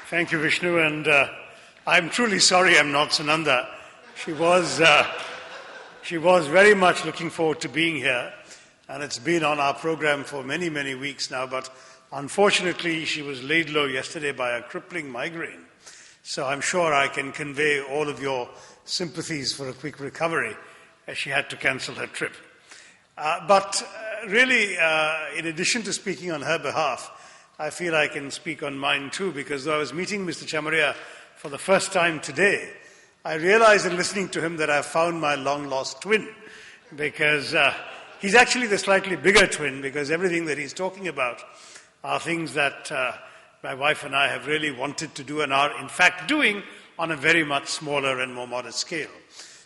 Thank you, Vishnu, and I'm truly sorry I'm not Sananda. She was very much looking forward to being here, and it's been on our program for many, many weeks now, but unfortunately she was laid low yesterday by a crippling migraine. So I'm sure I can convey all of your sympathies for a quick recovery as she had to cancel her trip. But really, in addition to speaking on her behalf, I feel I can speak on mine too, because though I was meeting Mr. Chamaria for the first time today, I realized in listening to him that I've found my long-lost twin, because he's actually the slightly bigger twin, because everything that he's talking about are things that my wife and I have really wanted to do and are in fact doing on a very much smaller and more modest scale.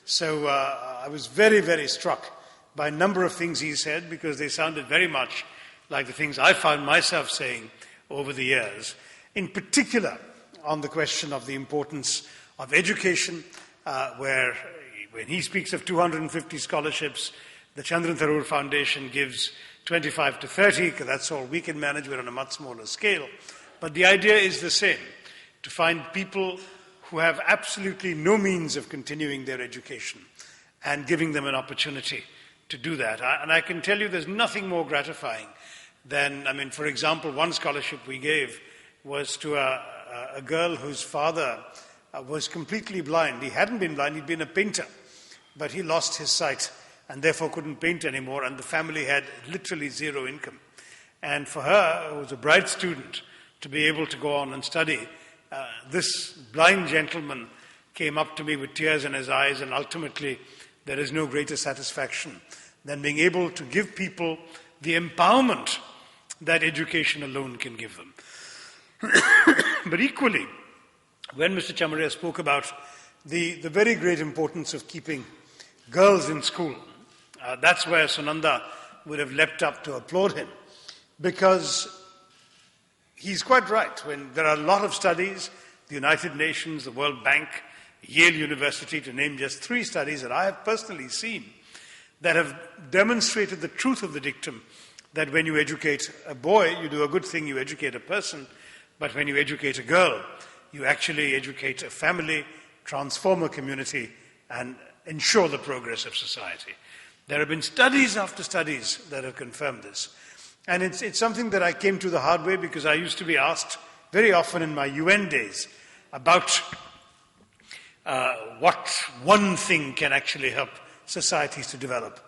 So I was very, very struck by a number of things he said, because they sounded very much like the things I found myself saying over the years, in particular on the question of the importance of education, where when he speaks of 250 scholarships, the Chandra Tharoor Foundation gives 25 to 30, because that's all we can manage. We're on a much smaller scale. But the idea is the same, to find people who have absolutely no means of continuing their education and giving them an opportunity to do that. And I can tell you there's nothing more gratifying than, for example, one scholarship we gave was to a girl whose father was completely blind. He hadn't been blind, he'd been a painter, but he lost his sight and therefore couldn't paint anymore, and the family had literally zero income. And for her, who was a bright student, to be able to go on and study, this blind gentleman came up to me with tears in his eyes, and ultimately there is no greater satisfaction than being able to give people the empowerment that education alone can give them. But equally, when Mr. Chamaria spoke about the very great importance of keeping girls in school, that's where Sunanda would have leapt up to applaud him, because he's quite right. When there are a lot of studies, the United Nations, the World Bank, Yale University, to name just 3 studies that I have personally seen, that have demonstrated the truth of the dictum that when you educate a boy, you do a good thing, you educate a person, but when you educate a girl, you actually educate a family, transform a community, and ensure the progress of society. There have been studies after studies that have confirmed this. And it's something that I came to the hard way, because I used to be asked very often in my UN days about what one thing can actually help societies to develop.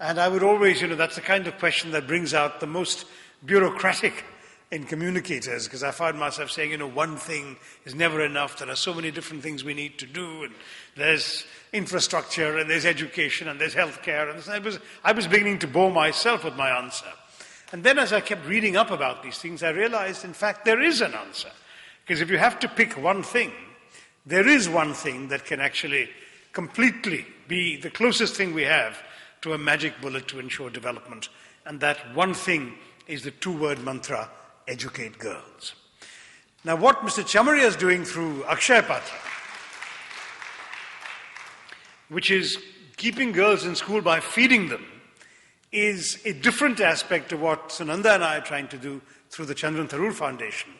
And I would always, that's the kind of question that brings out the most bureaucratic in communicators, because I found myself saying, one thing is never enough. There are so many different things we need to do, and there's infrastructure, and there's education, and there's healthcare. And I was beginning to bore myself with my answer. And then as I kept reading up about these things, I realized, in fact, there is an answer. Because if you have to pick one thing, there is one thing that can actually completely be the closest thing we have to a magic bullet to ensure development. And that one thing is the 2-word mantra, educate girls. Now, what Mr. Chamaria is doing through Akshaya Patra, which is keeping girls in school by feeding them, is a different aspect of what Sunanda and I are trying to do through the Chandra Tharoor Foundation.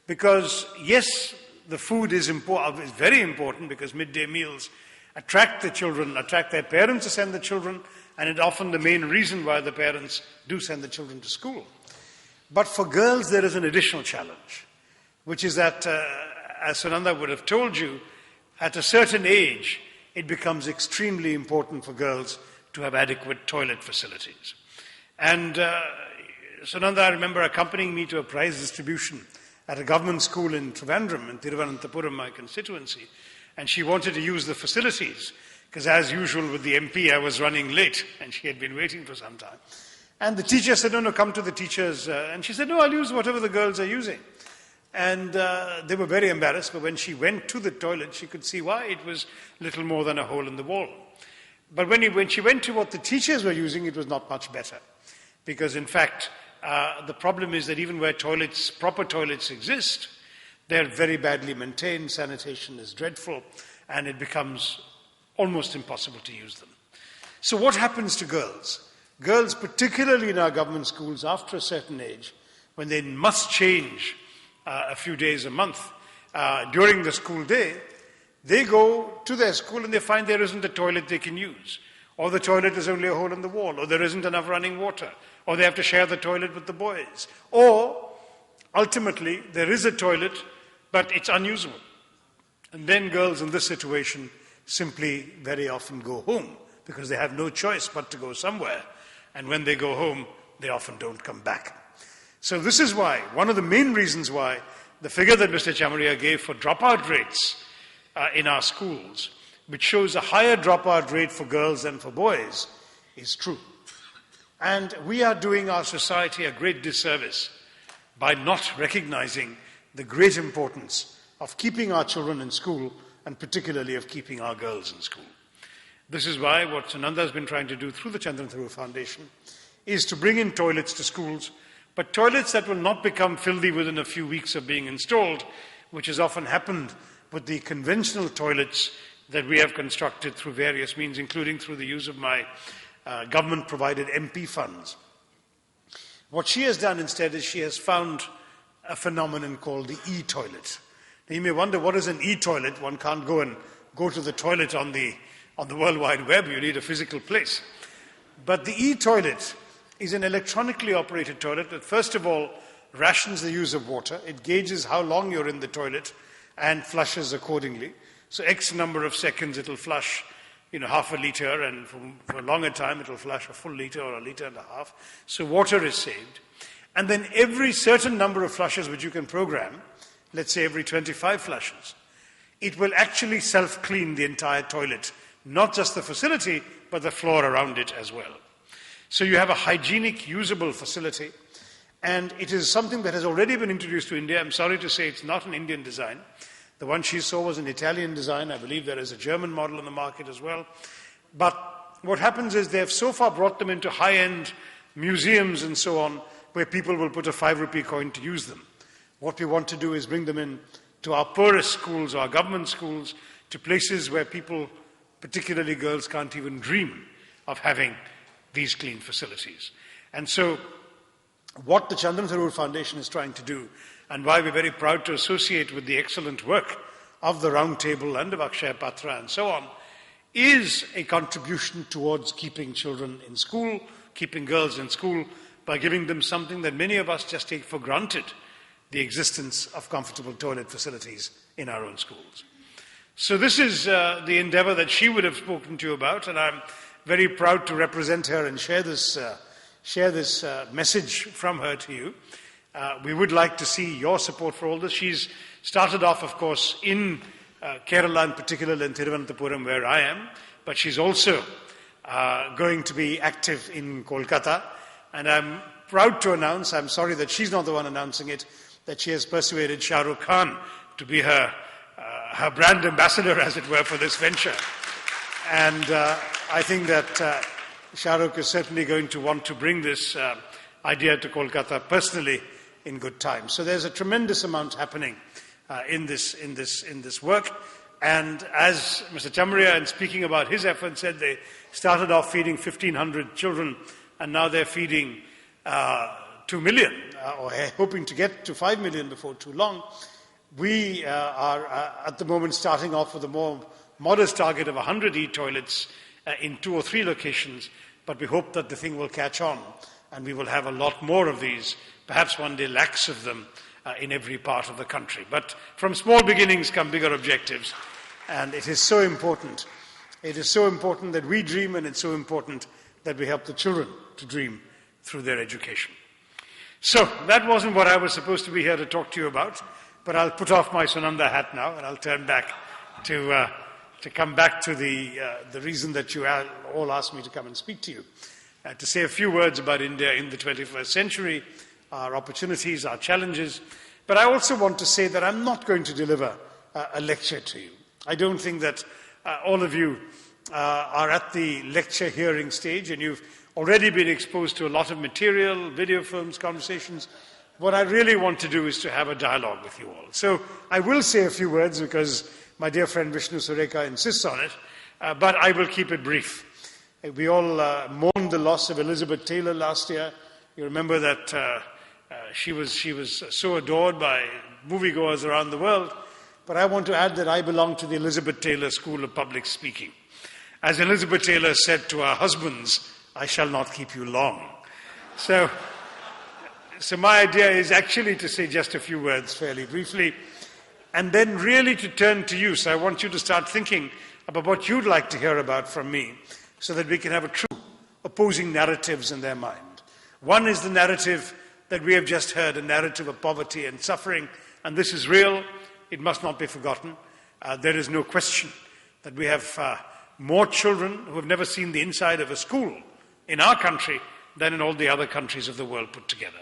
Because, yes, the food is very important, because midday meals attract the children, attract their parents to send the children, and it's often the main reason why the parents do send the children to school. But for girls, there is an additional challenge, which is that, as Sunanda would have told you, at a certain age, it becomes extremely important for girls to have adequate toilet facilities. And Sunanda, I remember, accompanying me to a prize distribution at a government school in Trivandrum, in Thiruvananthapuram, my constituency, and she wanted to use the facilities, because as usual with the MP, I was running late, and she had been waiting for some time. And the teacher said, no, come to the teachers. And she said, no, I'll use whatever the girls are using. And they were very embarrassed, but when she went to the toilet, she could see why. It was little more than a hole in the wall. But when she went to what the teachers were using, it was not much better. Because in fact, the problem is that even where proper toilets exist, they're very badly maintained, sanitation is dreadful, and it becomes almost impossible to use them. So what happens to girls? Girls, particularly in our government schools, after a certain age, when they must change a few days a month, during the school day, they go to their school and they find there isn't a toilet they can use, or the toilet is only a hole in the wall, or there isn't enough running water, or they have to share the toilet with the boys, or ultimately there is a toilet but it's unusable. And then girls in this situation simply very often go home because they have no choice but to go somewhere. And when they go home, they often don't come back. So this is why, one of the main reasons why the figure that Mr. Chamaria gave for dropout rates in our schools, which shows a higher dropout rate for girls than for boys, is true. And we are doing our society a great disservice by not recognizing the great importance of keeping our children in school, and particularly of keeping our girls in school. This is why what Sananda has been trying to do through the Chandra Tharoor Foundation is to bring in toilets to schools, but toilets that will not become filthy within a few weeks of being installed, which has often happened with the conventional toilets that we have constructed through various means, including through the use of my government-provided MP funds. What she has done instead is she has found a phenomenon called the e-toilet. Now you may wonder, what is an e-toilet? One can't go to the toilet on the World Wide Web. You need a physical place. But the e-toilet is an electronically operated toilet that first of all rations the use of water. It gauges how long you're in the toilet and flushes accordingly. So X number of seconds it'll flush, half a litre, and for a longer time it'll flush a full litre or a litre and a half. So water is saved. And then every certain number of flushes which you can program, let's say every 25 flushes, it will actually self-clean the entire toilet, not just the facility, but the floor around it as well. So you have a hygienic, usable facility, and it is something that has already been introduced to India. I'm sorry to say it's not an Indian design. The one she saw was an Italian design. I believe there is a German model in the market as well. But what happens is they have so far brought them into high-end museums and so on, where people will put a 5 rupee coin to use them. What we want to do is bring them in to our poorest schools, our government schools, to places where people, particularly girls, can't even dream of having these clean facilities. And so what the Chandra Tharoor Foundation is trying to do, and why we're very proud to associate with the excellent work of the Round Table and of Akshaya Patra and so on, is a contribution towards keeping children in school, keeping girls in school, by giving them something that many of us just take for granted, the existence of comfortable toilet facilities in our own schools. So this is the endeavor that she would have spoken to you about, and I'm very proud to represent her and share this message from her to you. We would like to see your support for all this. She's started off, of course, in Kerala, in particular in Thiruvananthapuram, where I am, but she's also going to be active in Kolkata. And I'm proud to announce, I'm sorry that she's not the one announcing it, that she has persuaded Shah Rukh Khan to be her brand ambassador, as it were, for this venture. And I think that Shah Rukh is certainly going to want to bring this idea to Kolkata personally in good time. So there's a tremendous amount happening in this work. And as Mr. Chamaria, in speaking about his efforts, said they started off feeding 1,500 children, and now they're feeding 2 million, or hoping to get to 5 million before too long. We are at the moment starting off with a more modest target of 100 e-toilets in 2 or 3 locations, but we hope that the thing will catch on, and we will have a lot more of these, perhaps one day lakhs of them, in every part of the country. But from small beginnings come bigger objectives, and it is so important. It is so important that we dream, and it's so important that we help the children to dream through their education. So, that wasn't what I was supposed to be here to talk to you about, but I'll put off my Sananda hat now, and I'll turn back to come back to the reason that you all asked me to come and speak to you, to say a few words about India in the 21st century, our opportunities, our challenges. But I also want to say that I'm not going to deliver a lecture to you. I don't think that all of you are at the lecture hearing stage, and you've already been exposed to a lot of material, video films, conversations. What I really want to do is to have a dialogue with you all. So I will say a few words because my dear friend Vishnu Sureka insists on it, but I will keep it brief. We all mourned the loss of Elizabeth Taylor last year. You remember that she was so adored by moviegoers around the world, but I want to add that I belong to the Elizabeth Taylor School of Public Speaking. As Elizabeth Taylor said to our husbands, I shall not keep you long. So my idea is actually to say just a few words fairly briefly, and then really to turn to you. So I want you to start thinking about what you'd like to hear about from me, so that we can have a true opposing narratives in their mind. One is the narrative that we have just heard, a narrative of poverty and suffering, and this is real. It must not be forgotten. There is no question that we have more children who have never seen the inside of a school in our country than in all the other countries of the world put together.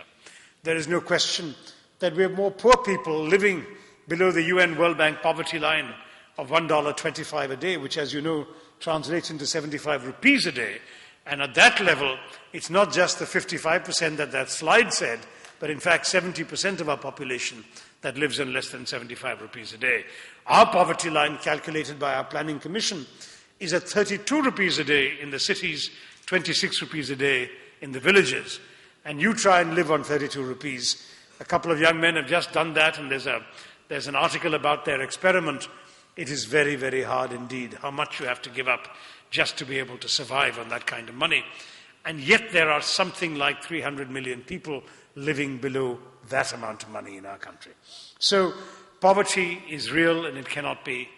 There is no question that we have more poor people living below the UN World Bank poverty line of $1.25 a day, which, as you know, translates into 75 rupees a day. And at that level, it's not just the 55% that slide said, but in fact 70% of our population that lives on less than 75 rupees a day. Our poverty line, calculated by our Planning Commission, is at 32 rupees a day in the cities, 26 rupees a day in the villages. And you try and live on 32 rupees. A couple of young men have just done that, and there's an article about their experiment. It is very, very hard indeed how much you have to give up just to be able to survive on that kind of money. And yet there are something like 300 million people living below that amount of money in our country. So poverty is real and it cannot be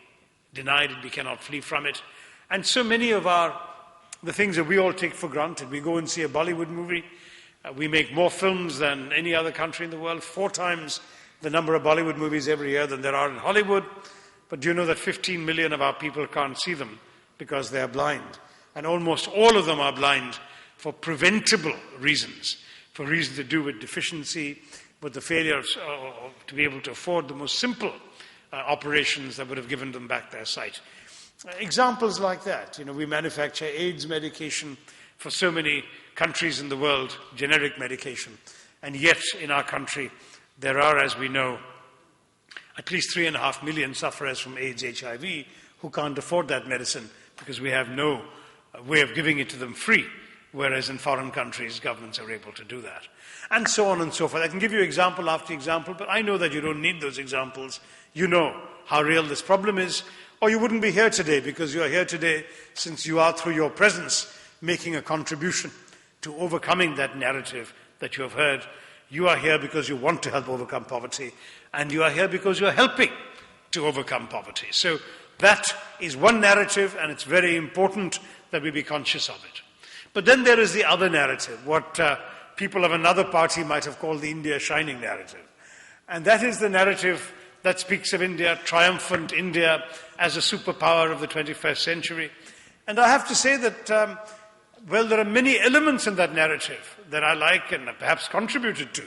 denied, and we cannot flee from it. And so many of the things that we all take for granted. We go and see a Bollywood movie. We make more films than any other country in the world, 4 times the number of Bollywood movies every year than there are in Hollywood. But do you know that 15 million of our people can't see them because they are blind? And almost all of them are blind for preventable reasons, for reasons to do with deficiency, with the failure to be able to afford the most simple operations that would have given them back their sight. Examples like that. We manufacture AIDS medication for so many countries in the world, generic medication. And yet, in our country, there are, as we know, at least 3.5 million sufferers from AIDS, HIV, who can't afford that medicine because we have no way of giving it to them free, whereas in foreign countries, governments are able to do that. And so on and so forth. I can give you example after example, but I know that you don't need those examples. You know how real this problem is, or you wouldn't be here today, because you are here today since you are, through your presence, making a contribution to overcoming that narrative that you have heard. You are here because you want to help overcome poverty, and you are here because you are helping to overcome poverty. So that is one narrative, and it's very important that we be conscious of it. But then there is the other narrative, what people of another party might have called the India shining narrative. And that is the narrative that speaks of India, triumphant India as a superpower of the 21st century. And I have to say that, there are many elements in that narrative that I like and perhaps contributed to.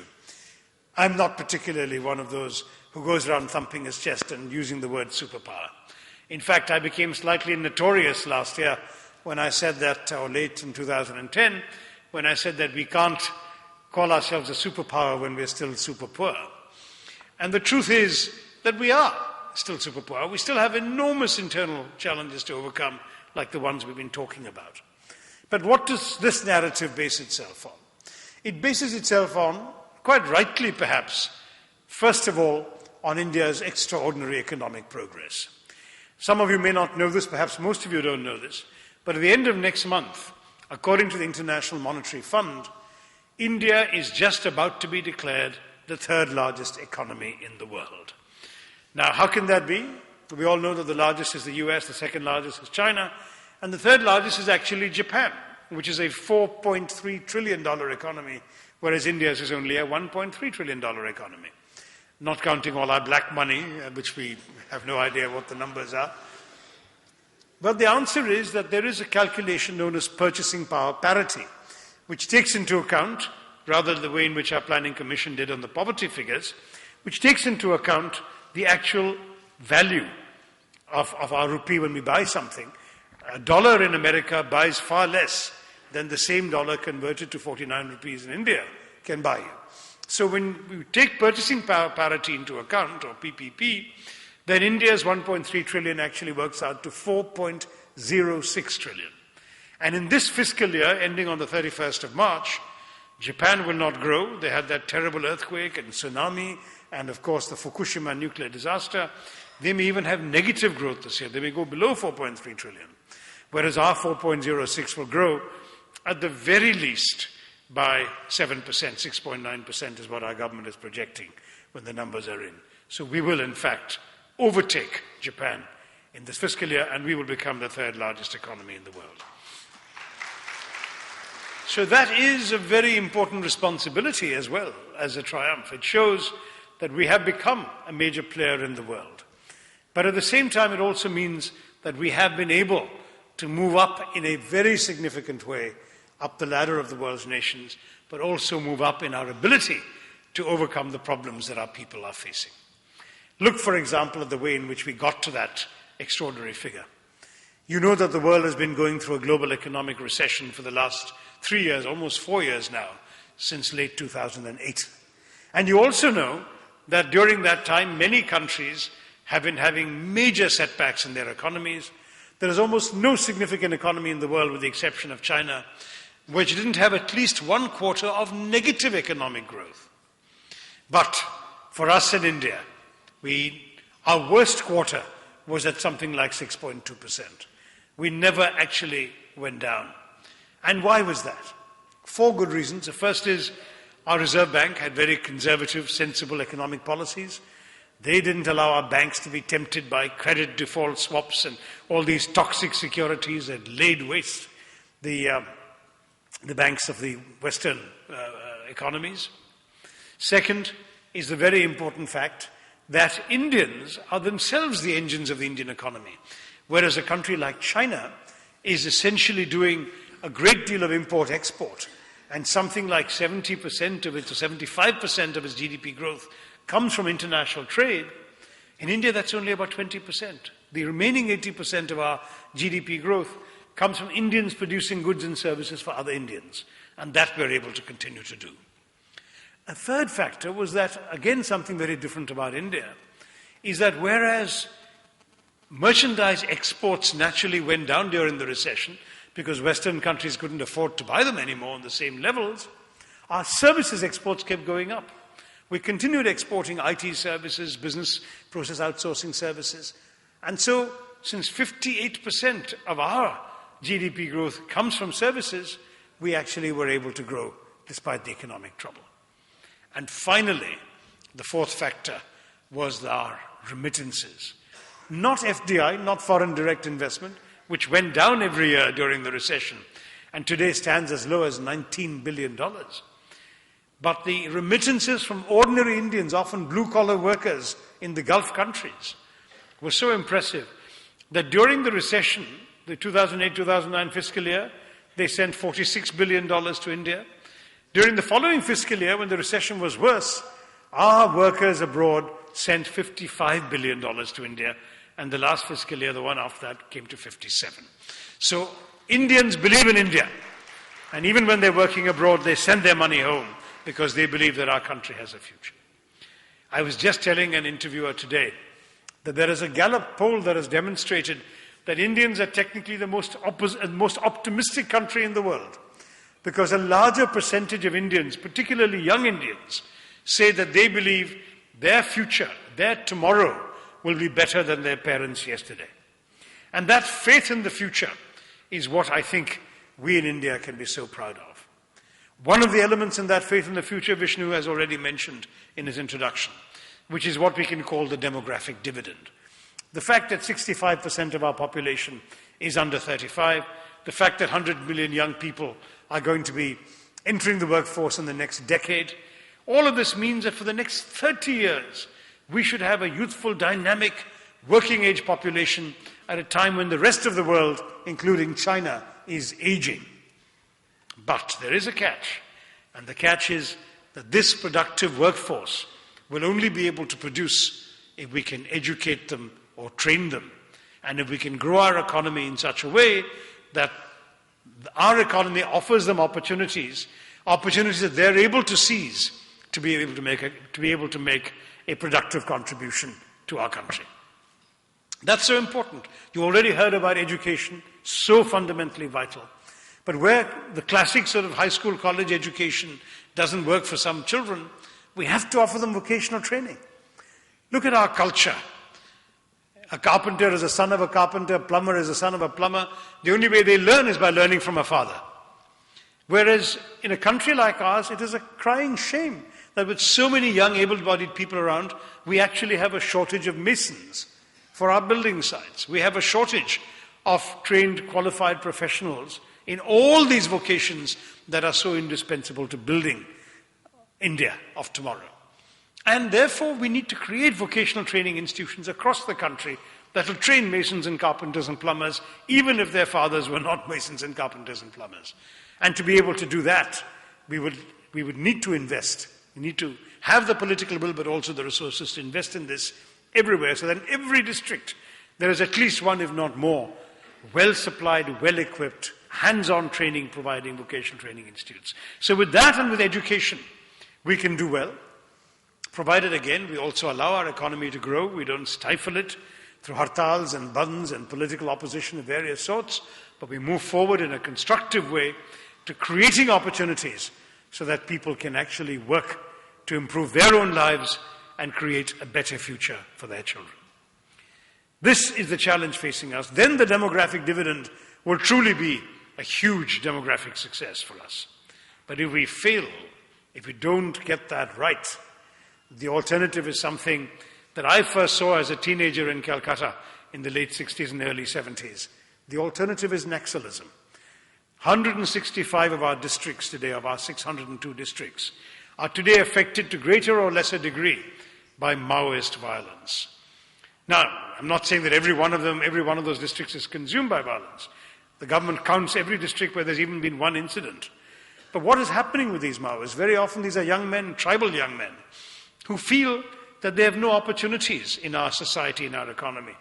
I'm not particularly one of those who goes around thumping his chest and using the word superpower. In fact, I became slightly notorious last year when I said that, or late in 2010, when I said that we can't call ourselves a superpower when we're still super poor. And the truth is that we are still super poor. We still have enormous internal challenges to overcome, like the ones we've been talking about. But what does this narrative base itself on? It bases itself on, quite rightly perhaps, first of all, on India's extraordinary economic progress. Some of you may not know this, perhaps most of you don't know this, but at the end of next month, according to the International Monetary Fund, India is just about to be declared the 3rd largest economy in the world. Now, how can that be? We all know that the largest is the US, the 2nd largest is China, and the 3rd largest is actually Japan, which is a $4.3 trillion economy, whereas India's is only a $1.3 trillion economy. Not counting all our black money, which we have no idea what the numbers are. But the answer is that there is a calculation known as purchasing power parity, which takes into account, rather than the way in which our Planning Commission did on the poverty figures, which takes into account the actual value of our rupee when we buy something. A dollar in America buys far less than the same dollar converted to 49 rupees in India can buy you. So when we take purchasing power parity into account, or PPP, then India's 1.3 trillion actually works out to 4.06 trillion. And in this fiscal year, ending on the 31st of March, Japan will not grow. They had that terrible earthquake and tsunami, and of course the Fukushima nuclear disaster. They may even have negative growth this year. They may go below 4.3 trillion, whereas our 4.06 will grow at the very least by 7%, 6.9% is what our government is projecting when the numbers are in. So we will, in fact, overtake Japan in this fiscal year, and we will become the third largest economy in the world. So that is a very important responsibility as well as a triumph. It shows that we have become a major player in the world. But at the same time, it also means that we have been able to move up in a very significant way up the ladder of the world's nations, but also move up in our ability to overcome the problems that our people are facing. Look, for example, at the way in which we got to that extraordinary figure. You know that the world has been going through a global economic recession for the last 3 years, almost 4 years now, since late 2008. And you also know that during that time, many countries have been having major setbacks in their economies. There is almost no significant economy in the world, with the exception of China, which didn't have at least 1 quarter of negative economic growth. But for us in India, our worst quarter was at something like 6.2%. We never actually went down. And why was that? 4 good reasons. The first is our Reserve Bank had very conservative, sensible economic policies. They didn't allow our banks to be tempted by credit default swaps and all these toxic securities that laid waste the banks of the Western economies. Second is the very important fact that Indians are themselves the engines of the Indian economy, whereas a country like China is essentially doing a great deal of import-export, and something like 70% of it, or 75% of its GDP growth comes from international trade. In India, that's only about 20%. The remaining 80% of our GDP growth comes from Indians producing goods and services for other Indians, and that we're able to continue to do. A third factor was that, again, something very different about India, is that whereas merchandise exports naturally went down during the recession, because Western countries couldn't afford to buy them anymore on the same levels, our services exports kept going up. We continued exporting IT services, business process outsourcing services. And so, since 58% of our GDP growth comes from services, we actually were able to grow despite the economic trouble. And finally, the fourth factor was our remittances. Not FDI, not foreign direct investment, which went down every year during the recession and today stands as low as $19 billion. But the remittances from ordinary Indians, often blue-collar workers in the Gulf countries, were so impressive that during the recession, the 2008-2009 fiscal year, they sent $46 billion to India. During the following fiscal year, when the recession was worse, our workers abroad sent $55 billion to India. And the last fiscal year, the one after that, came to 57. So Indians believe in India. And even when they're working abroad, they send their money home because they believe that our country has a future. I was just telling an interviewer today that there is a Gallup poll that has demonstrated that Indians are technically the most optimistic country in the world, because a larger percentage of Indians, particularly young Indians, say that they believe their future, their tomorrow, will be better than their parents' yesterday. And that faith in the future is what I think we in India can be so proud of. One of the elements in that faith in the future, Vishnu has already mentioned in his introduction, which is what we can call the demographic dividend. The fact that 65% of our population is under 35, the fact that 100 million young people are going to be entering the workforce in the next decade, all of this means that for the next 30 years, we should have a youthful, dynamic, working-age population at a time when the rest of the world, including China, is aging. But there is a catch, and the catch is that this productive workforce will only be able to produce if we can educate them or train them, and if we can grow our economy in such a way that our economy offers them opportunities that they're able to seize to be able to make a productive contribution to our country. That's so important. You already heard about education, so fundamentally vital. But where the classic sort of high school, college education doesn't work for some children, we have to offer them vocational training. Look at our culture. A carpenter is a son of a carpenter, a plumber is a son of a plumber. The only way they learn is by learning from a father. Whereas in a country like ours, it is a crying shame that with so many young able-bodied people around, we actually have a shortage of masons for our building sites. We have a shortage of trained, qualified professionals in all these vocations that are so indispensable to building India of tomorrow. And therefore, we need to create vocational training institutions across the country that will train masons and carpenters and plumbers, even if their fathers were not masons and carpenters and plumbers. And to be able to do that, we would need to invest. We need to have the political will, but also the resources to invest in this everywhere, so that in every district there is at least one, if not more, well-supplied, well-equipped, hands-on training providing vocational training institutes. So with that and with education, we can do well, provided again we also allow our economy to grow. We don't stifle it through hartals and bandhs and political opposition of various sorts, but we move forward in a constructive way to creating opportunities so that people can actually work to improve their own lives and create a better future for their children. This is the challenge facing us. Then the demographic dividend will truly be a huge demographic success for us. But if we fail, if we don't get that right, the alternative is something that I first saw as a teenager in Calcutta in the late 60s and early 70s. The alternative is Naxalism. 165 of our districts today, of our 602 districts, are today affected to greater or lesser degree by Maoist violence. Now, I'm not saying that every one of those districts is consumed by violence. The government counts every district where there's even been one incident. But what is happening with these Maoists? Very often these are young men, tribal young men, who feel that they have no opportunities in our society, in our economy.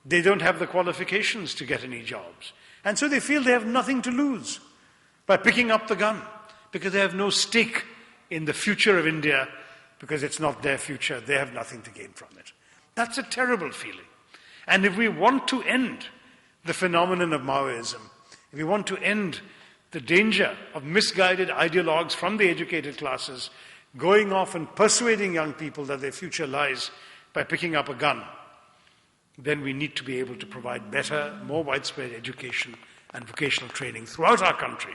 They don't have the qualifications to get any jobs. And so they feel they have nothing to lose by picking up the gun, because they have no stake in the future of India, because it's not their future. They have nothing to gain from it. That's a terrible feeling. And if we want to end the phenomenon of Maoism, if we want to end the danger of misguided ideologues from the educated classes going off and persuading young people that their future lies by picking up a gun, then we need to be able to provide better, more widespread education and vocational training throughout our country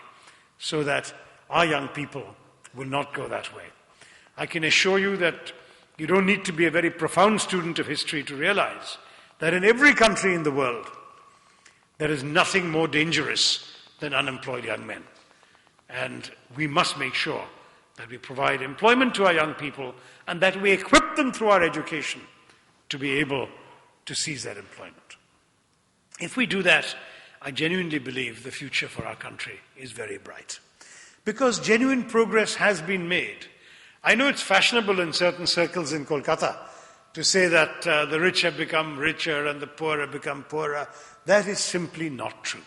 so that our young people will not go that way. I can assure you that you don't need to be a very profound student of history to realize that in every country in the world, there is nothing more dangerous than unemployed young men. And we must make sure that we provide employment to our young people and that we equip them through our education to be able to seize that employment. If we do that, I genuinely believe the future for our country is very bright. Because genuine progress has been made. I know it's fashionable in certain circles in Kolkata to say that the rich have become richer and the poor have become poorer. That is simply not true.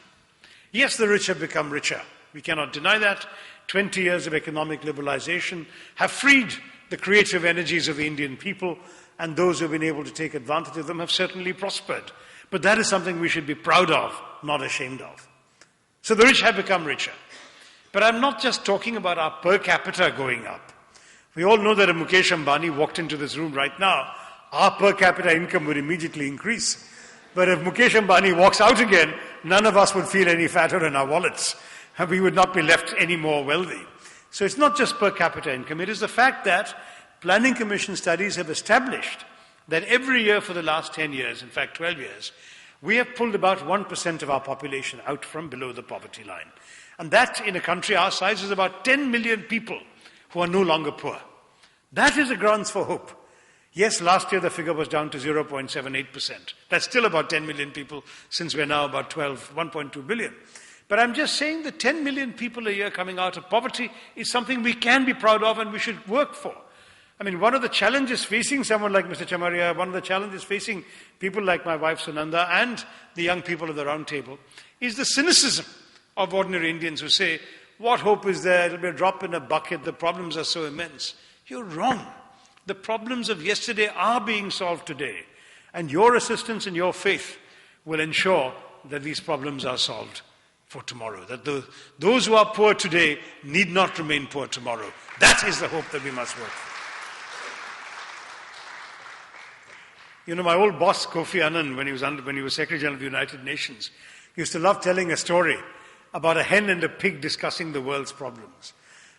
Yes, the rich have become richer. We cannot deny that. 20 years of economic liberalization have freed the creative energies of the Indian people, and those who have been able to take advantage of them have certainly prospered. But that is something we should be proud of, not ashamed of. So the rich have become richer. But I'm not just talking about our per capita going up. We all know that if Mukesh Ambani walked into this room right now, our per capita income would immediately increase. But if Mukesh Ambani walks out again, none of us would feel any fatter in our wallets. And we would not be left any more wealthy. So it's not just per capita income. It is the fact that Planning Commission studies have established that every year for the last 10 years, in fact 12 years, we have pulled about 1% of our population out from below the poverty line. And that, in a country our size, is about 10 million people who are no longer poor. That is a grounds for hope. Yes, last year the figure was down to 0.78%. That's still about 10 million people, since we're now about 1.2 billion. But I'm just saying that 10 million people a year coming out of poverty is something we can be proud of and we should work for. I mean, one of the challenges facing someone like Mr. Chamaria, one of the challenges facing people like my wife Sunanda and the young people of the round table is the cynicism of ordinary Indians who say, what hope is there? It'll be a drop in a bucket. The problems are so immense. You're wrong. The problems of yesterday are being solved today. And your assistance and your faith will ensure that these problems are solved for tomorrow. That those who are poor today need not remain poor tomorrow. That is the hope that we must work for. You know, my old boss, Kofi Annan, when he was Secretary General of the United Nations, used to love telling a story about a hen and a pig discussing the world's problems.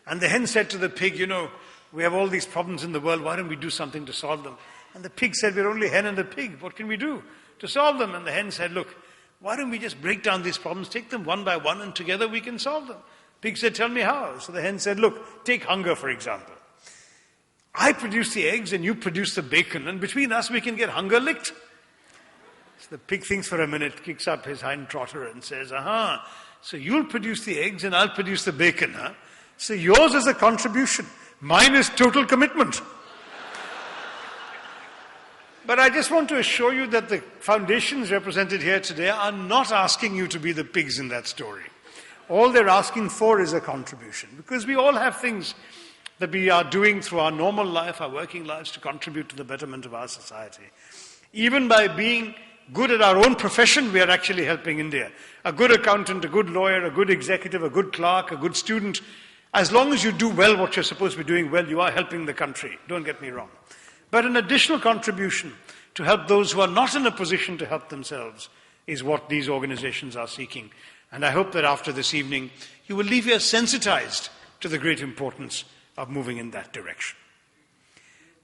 And the hen said to the pig, you know, we have all these problems in the world, why don't we do something to solve them? And the pig said, we're only a hen and a pig, what can we do to solve them? And the hen said, look, why don't we just break down these problems, take them one by one, and together we can solve them. Pig said, tell me how. So the hen said, look, take hunger, for example. I produce the eggs and you produce the bacon, and between us we can get hunger licked. So the pig thinks for a minute, kicks up his hind trotter and says, aha, so you'll produce the eggs and I'll produce the bacon, huh? So yours is a contribution, mine is total commitment. But I just want to assure you that the foundations represented here today are not asking you to be the pigs in that story. All they're asking for is a contribution, because we all have things that we are doing through our normal life, our working lives, to contribute to the betterment of our society. Even by being good at our own profession, we are actually helping India. A good accountant, a good lawyer, a good executive, a good clerk, a good student, as long as you do well what you're supposed to be doing well, you are helping the country. Don't get me wrong. But an additional contribution to help those who are not in a position to help themselves is what these organizations are seeking. And I hope that after this evening, you will leave here sensitized to the great importance of moving in that direction.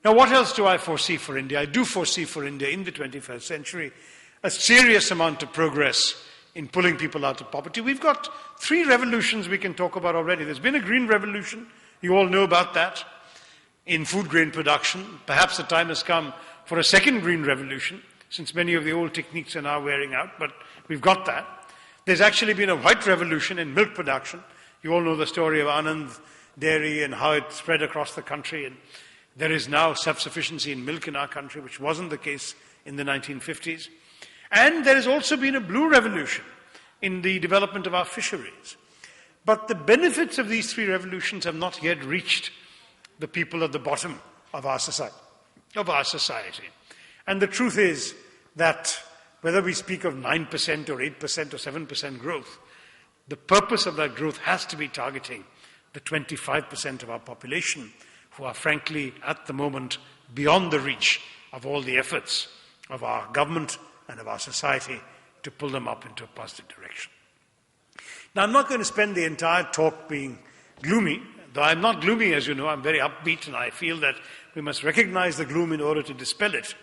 Now, what else do I foresee for India? I do foresee for India in the 21st century a serious amount of progress in pulling people out of poverty. We've got 3 revolutions we can talk about already. There's been a green revolution. You all know about that in food grain production. Perhaps the time has come for a second green revolution, since many of the old techniques are now wearing out, but we've got that. There's actually been a white revolution in milk production. You all know the story of Anand Dairy and how it spread across the country, and there is now self-sufficiency in milk in our country, which wasn't the case in the 1950s. And there has also been a blue revolution in the development of our fisheries. But the benefits of these 3 revolutions have not yet reached the people at the bottom of our society. And the truth is that whether we speak of 9% or 8% or 7% growth, the purpose of that growth has to be targeting the 25% of our population who are frankly at the moment beyond the reach of all the efforts of our government and of our society to pull them up into a positive direction. Now, I'm not going to spend the entire talk being gloomy, though I'm not gloomy, as you know. I'm very upbeat, and I feel that we must recognize the gloom in order to dispel it.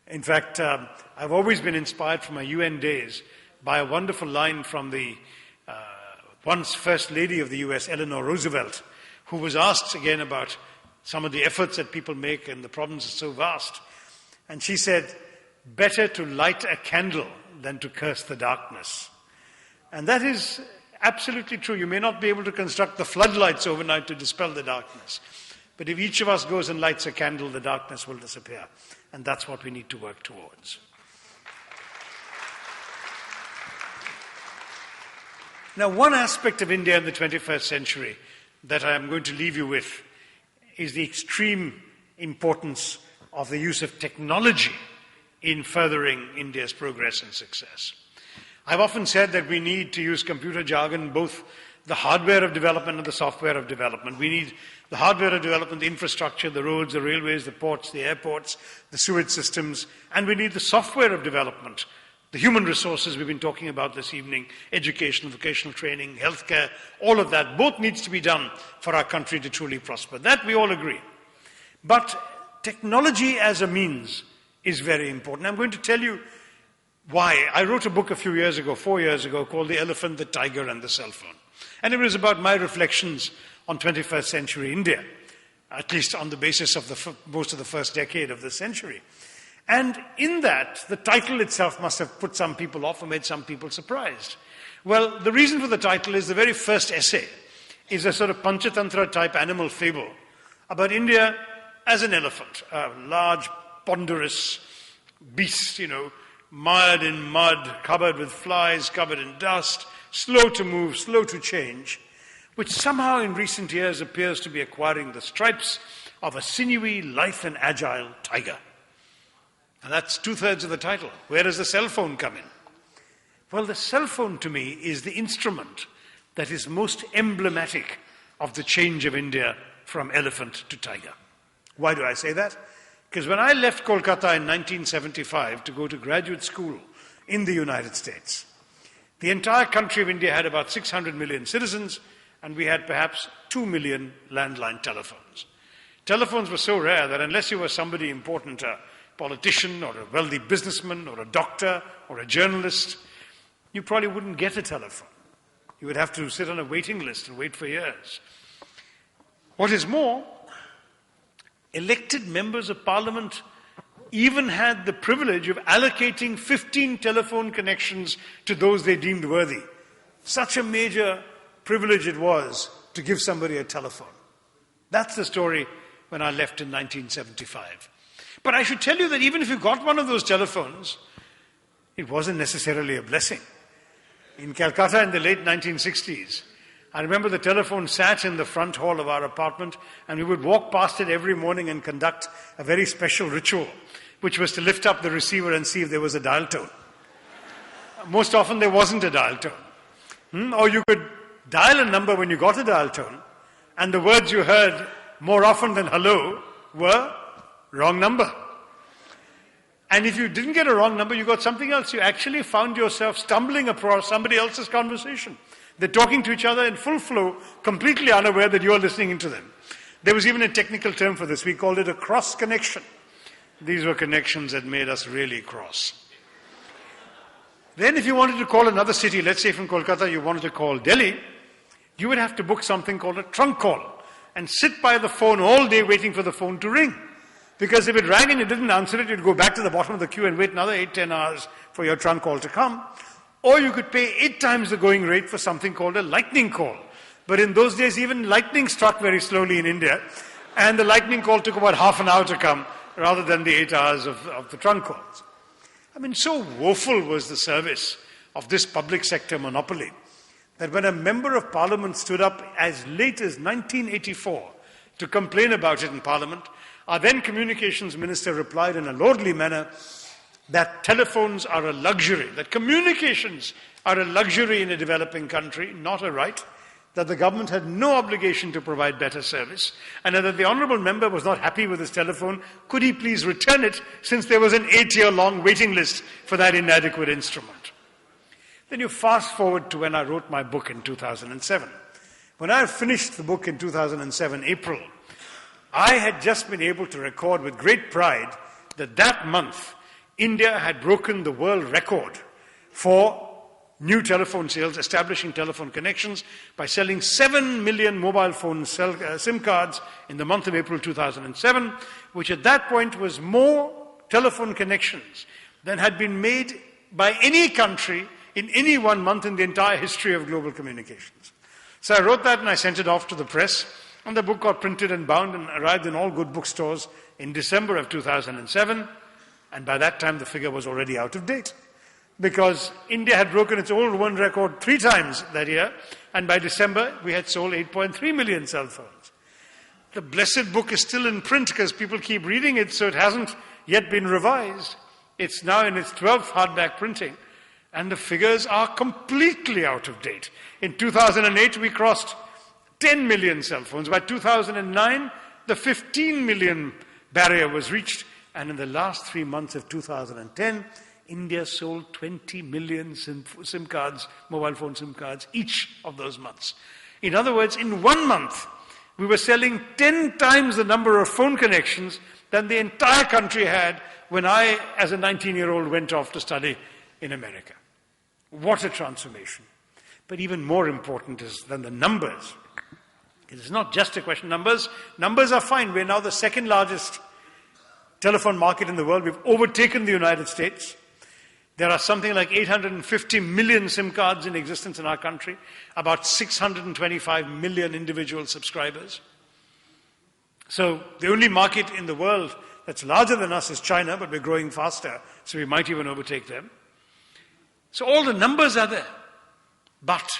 In fact, I've always been inspired from my UN days by a wonderful line from the once First Lady of the US, Eleanor Roosevelt, who was asked again about some of the efforts that people make and the problems are so vast. And she said, better to light a candle than to curse the darkness. And that is absolutely true. You may not be able to construct the floodlights overnight to dispel the darkness. But if each of us goes and lights a candle, the darkness will disappear. And that's what we need to work towards. Now, one aspect of India in the 21st century that I am going to leave you with is the extreme importance of the use of technology in furthering India's progress and success. I've often said that we need to use computer jargon, both the hardware of development and the software of development. We need the hardware of development, the infrastructure, the roads, the railways, the ports, the airports, the sewage systems, and we need the software of development, the human resources we've been talking about this evening, education, vocational training, healthcare, all of that, both needs to be done for our country to truly prosper. That we all agree. But technology as a means is very important. I'm going to tell you why. I wrote a book a few years ago, 4 years ago, called The Elephant, the Tiger and the Cell Phone. And it was about my reflections on 21st century India, at least on the basis of most of the first decade of the century. And in that, the title itself must have put some people off or made some people surprised. Well, the reason for the title is the very first essay is a sort of Panchatantra type animal fable about India as an elephant, a large, ponderous beast, mired in mud, covered with flies, covered in dust, slow to move, slow to change, which somehow in recent years appears to be acquiring the stripes of a sinewy, lithe and agile tiger. And that's 2/3 of the title. Where does the cell phone come in? Well, the cell phone to me is the instrument that is most emblematic of the change of India from elephant to tiger. Why do I say that? Because when I left Kolkata in 1975 to go to graduate school in the United States, the entire country of India had about 600 million citizens, and we had perhaps 2 million landline telephones. Telephones were so rare that unless you were somebody important, a politician or a wealthy businessman or a doctor or a journalist, you probably wouldn't get a telephone. You would have to sit on a waiting list and wait for years. What is more, elected members of parliament even had the privilege of allocating 15 telephone connections to those they deemed worthy. Such a major privilege it was to give somebody a telephone. That's the story when I left in 1975. But I should tell you that even if you got one of those telephones, it wasn't necessarily a blessing. In Calcutta in the late 1960s, I remember the telephone sat in the front hall of our apartment, and we would walk past it every morning and conduct a very special ritual, which was to lift up the receiver and see if there was a dial tone. Most often there wasn't a dial tone. Or you could dial a number when you got a dial tone, and the words you heard more often than hello were wrong number. And if you didn't get a wrong number, you got something else. You actually found yourself stumbling across somebody else's conversation. They're talking to each other in full flow, completely unaware that you're listening into them. There was even a technical term for this. We called it a cross connection. These were connections that made us really cross. Then if you wanted to call another city, let's say from Kolkata you wanted to call Delhi, you would have to book something called a trunk call and sit by the phone all day waiting for the phone to ring. Because if it rang and you didn't answer it, you'd go back to the bottom of the queue and wait another 8-10 hours for your trunk call to come. Or you could pay 8 times the going rate for something called a lightning call. But in those days, even lightning struck very slowly in India, and the lightning call took about half an hour to come, rather than the 8 hours of the trunk calls. I mean, so woeful was the service of this public sector monopoly, that when a member of parliament stood up as late as 1984 to complain about it in parliament, our then communications minister replied in a lordly manner that telephones are a luxury, that communications are a luxury in a developing country, not a right, that the government had no obligation to provide better service, and that the honourable member was not happy with his telephone, could he please return it, since there was an 8-year-long waiting list for that inadequate instrument. Then you fast forward to when I wrote my book in 2007. When I finished the book in 2007, April, I had just been able to record with great pride that that month, India had broken the world record for new telephone sales, establishing telephone connections by selling 7 million mobile phone SIM cards in the month of April 2007, which at that point was more telephone connections than had been made by any country in any one month in the entire history of global communications. So I wrote that and I sent it off to the press, and the book got printed and bound and arrived in all good bookstores in December of 2007, and by that time the figure was already out of date, because India had broken its old world record 3 times that year, and by December we had sold 8.3 million cell phones. The blessed book is still in print because people keep reading it, so it hasn't yet been revised. It's now in its 12th hardback printing, and the figures are completely out of date. In 2008 we crossed 10 million cell phones. By 2009 the 15 million barrier was reached, and in the last 3 months of 2010 India sold 20 million SIM cards, mobile phone SIM cards, each of those months. In other words, in 1 month, we were selling 10 times the number of phone connections than the entire country had when I, as a 19-year-old, went off to study in America. What a transformation. But even more important than the numbers. It is not just a question of numbers. Numbers are fine. We're now the second largest telephone market in the world. We've overtaken the United States. There are something like 850 million SIM cards in existence in our country, about 625 million individual subscribers. So the only market in the world that's larger than us is China, but we're growing faster, so we might even overtake them. So all the numbers are there. But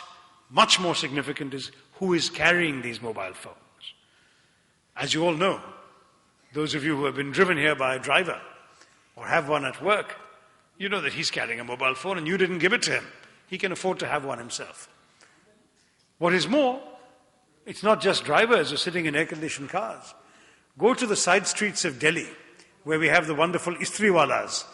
much more significant is who is carrying these mobile phones. As you all know, those of you who have been driven here by a driver or have one at work, you know that he's carrying a mobile phone and you didn't give it to him. He can afford to have one himself. What is more, it's not just drivers who are sitting in air-conditioned cars. Go to the side streets of Delhi, where we have the wonderful istriwalas,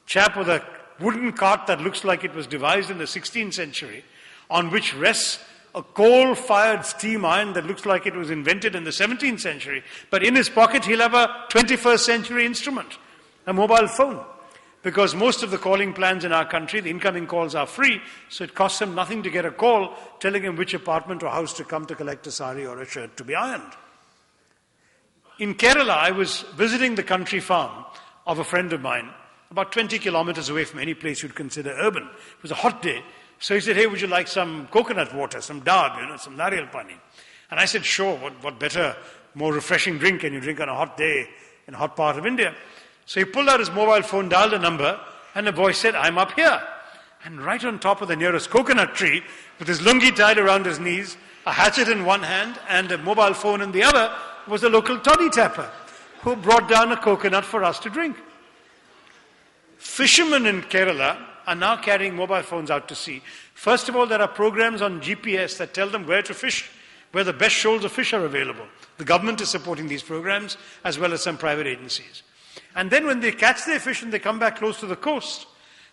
chap with a wooden cart that looks like it was devised in the 16th century, on which rests a coal-fired steam iron that looks like it was invented in the 17th century, but in his pocket he'll have a 21st century instrument, a mobile phone. Because most of the calling plans in our country, the incoming calls are free, so it costs him nothing to get a call telling him which apartment or house to come to collect a sari or a shirt to be ironed. In Kerala, I was visiting the country farm of a friend of mine, about 20 kilometers away from any place you'd consider urban. It was a hot day. So he said, hey, would you like some coconut water, some daab, some nariyal pani? And I said, sure, what better, more refreshing drink can you drink on a hot day in a hot part of India? So he pulled out his mobile phone, dialed a number, and a voice said, I'm up here. And right on top of the nearest coconut tree, with his lungi tied around his knees, a hatchet in one hand and a mobile phone in the other, was a local toddy tapper who brought down a coconut for us to drink. Fishermen in Kerala are now carrying mobile phones out to sea. First of all, there are programs on GPS that tell them where to fish, where the best shoals of fish are available. The government is supporting these programs, as well as some private agencies. And then when they catch their fish and they come back close to the coast,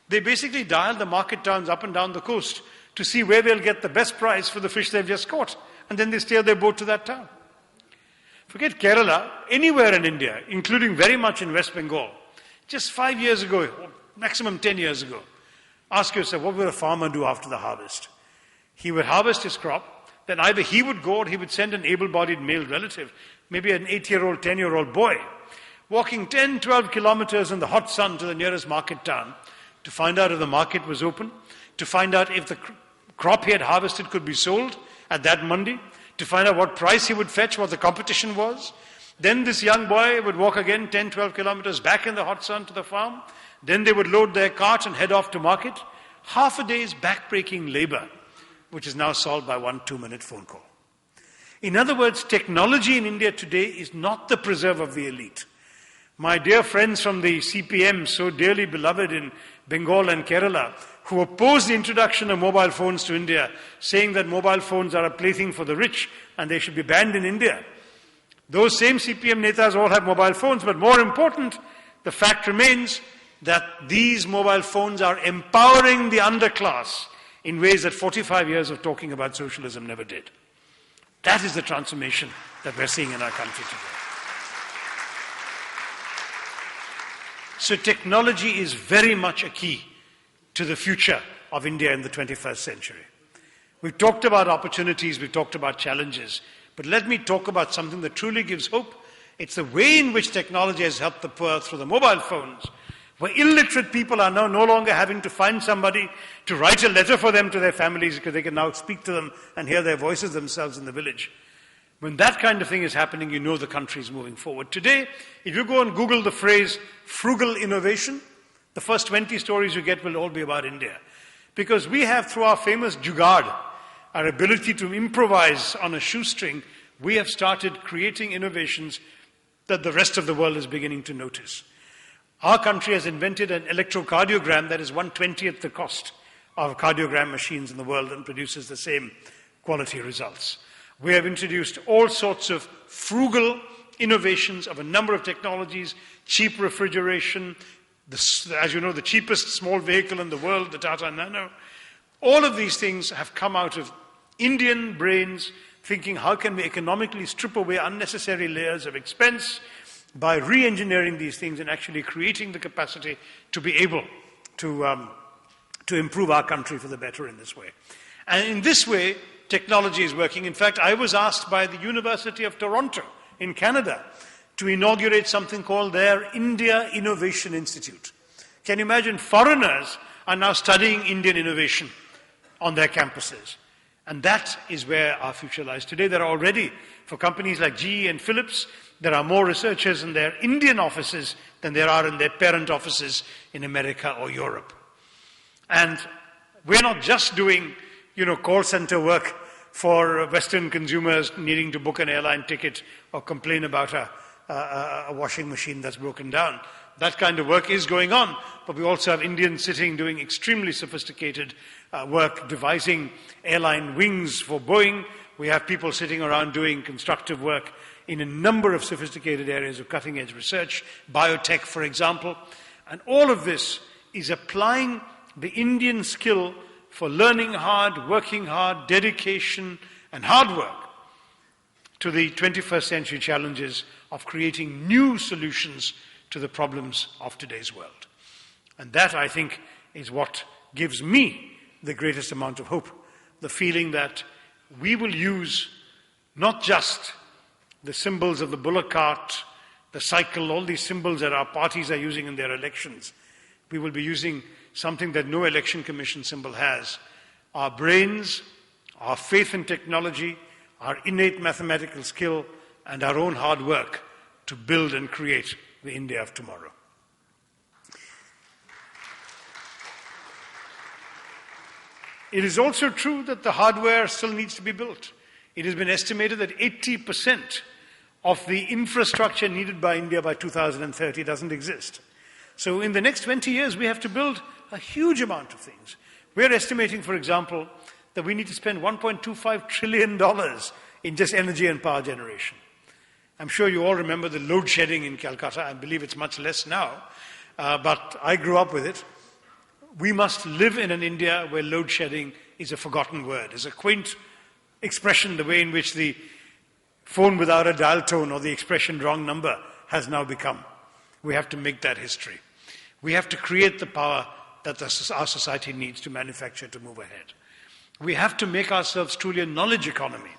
they basically dial the market towns up and down the coast to see where they'll get the best price for the fish they've just caught. And then they steer their boat to that town. Forget Kerala, anywhere in India, including very much in West Bengal, just 5 years ago, or maximum 10 years ago, ask yourself, what would a farmer do after the harvest? He would harvest his crop, then either he would go or he would send an able-bodied male relative, maybe an 8-year-old, 10-year-old boy, walking 10, 12 kilometers in the hot sun to the nearest market town to find out if the market was open, to find out if the crop he had harvested could be sold at that mandi, to find out what price he would fetch, what the competition was. Then this young boy would walk again 10, 12 kilometers back in the hot sun to the farm. Then they would load their cart and head off to market. Half a day's back-breaking labor, which is now solved by 1 2-minute phone call. In other words, technology in India today is not the preserve of the elite. My dear friends from the CPM, so dearly beloved in Bengal and Kerala, who opposed the introduction of mobile phones to India, saying that mobile phones are a plaything for the rich and they should be banned in India. Those same CPM netas all have mobile phones, but more important, the fact remains that these mobile phones are empowering the underclass in ways that 45 years of talking about socialism never did. That is the transformation that we're seeing in our country today. So technology is very much a key to the future of India in the 21st century. We've talked about opportunities, we've talked about challenges, but let me talk about something that truly gives hope. It's the way in which technology has helped the poor through the mobile phones, where illiterate people are now no longer having to find somebody to write a letter for them to their families because they can now speak to them and hear their voices themselves in the village. When that kind of thing is happening, you know the country is moving forward. Today, if you go and Google the phrase frugal innovation, the first 20 stories you get will all be about India. Because we have, through our famous jugaad, our ability to improvise on a shoestring, we have started creating innovations that the rest of the world is beginning to notice. Our country has invented an electrocardiogram that is 1/20th the cost of cardiogram machines in the world and produces the same quality results. We have introduced all sorts of frugal innovations of a number of technologies, cheap refrigeration, as you know, the cheapest small vehicle in the world, the Tata Nano. All of these things have come out of Indian brains thinking, how can we economically strip away unnecessary layers of expense by re-engineering these things and actually creating the capacity to be able to improve our country for the better in this way. And in this way, technology is working. In fact, I was asked by the University of Toronto in Canada to inaugurate something called their India Innovation Institute. Can you imagine? Foreigners are now studying Indian innovation on their campuses. And that is where our future lies. Today, there are already, for companies like GE and Philips, there are more researchers in their Indian offices than there are in their parent offices in America or Europe. And we're not just doing, call center work for Western consumers needing to book an airline ticket or complain about a washing machine that's broken down. That kind of work is going on, but we also have Indians sitting doing extremely sophisticated work, devising airline wings for Boeing. We have people sitting around doing constructive work in a number of sophisticated areas of cutting-edge research, biotech, for example. And all of this is applying the Indian skill for learning hard, working hard, dedication, and hard work to the 21st century challenges of creating new solutions to the problems of today's world. And that, I think, is what gives me the greatest amount of hope, the feeling that we will use not just the symbols of the bullock cart, the cycle, all these symbols that our parties are using in their elections. We will be using something that no election commission symbol has: our brains, our faith in technology, our innate mathematical skill, and our own hard work to build and create the India of tomorrow. It is also true that the hardware still needs to be built. It has been estimated that 80% of the infrastructure needed by India by 2030 doesn't exist. So in the next 20 years, we have to build a huge amount of things. We're estimating, for example, that we need to spend $1.25 trillion in just energy and power generation. I'm sure you all remember the load shedding in Calcutta. I believe it's much less now, but I grew up with it. We must live in an India where load shedding is a forgotten word, is a quaint expression, the way in which the phone without a dial tone or the expression wrong number has now become. We have to make that history. We have to create the power that our society needs to manufacture to move ahead. We have to make ourselves truly a knowledge economy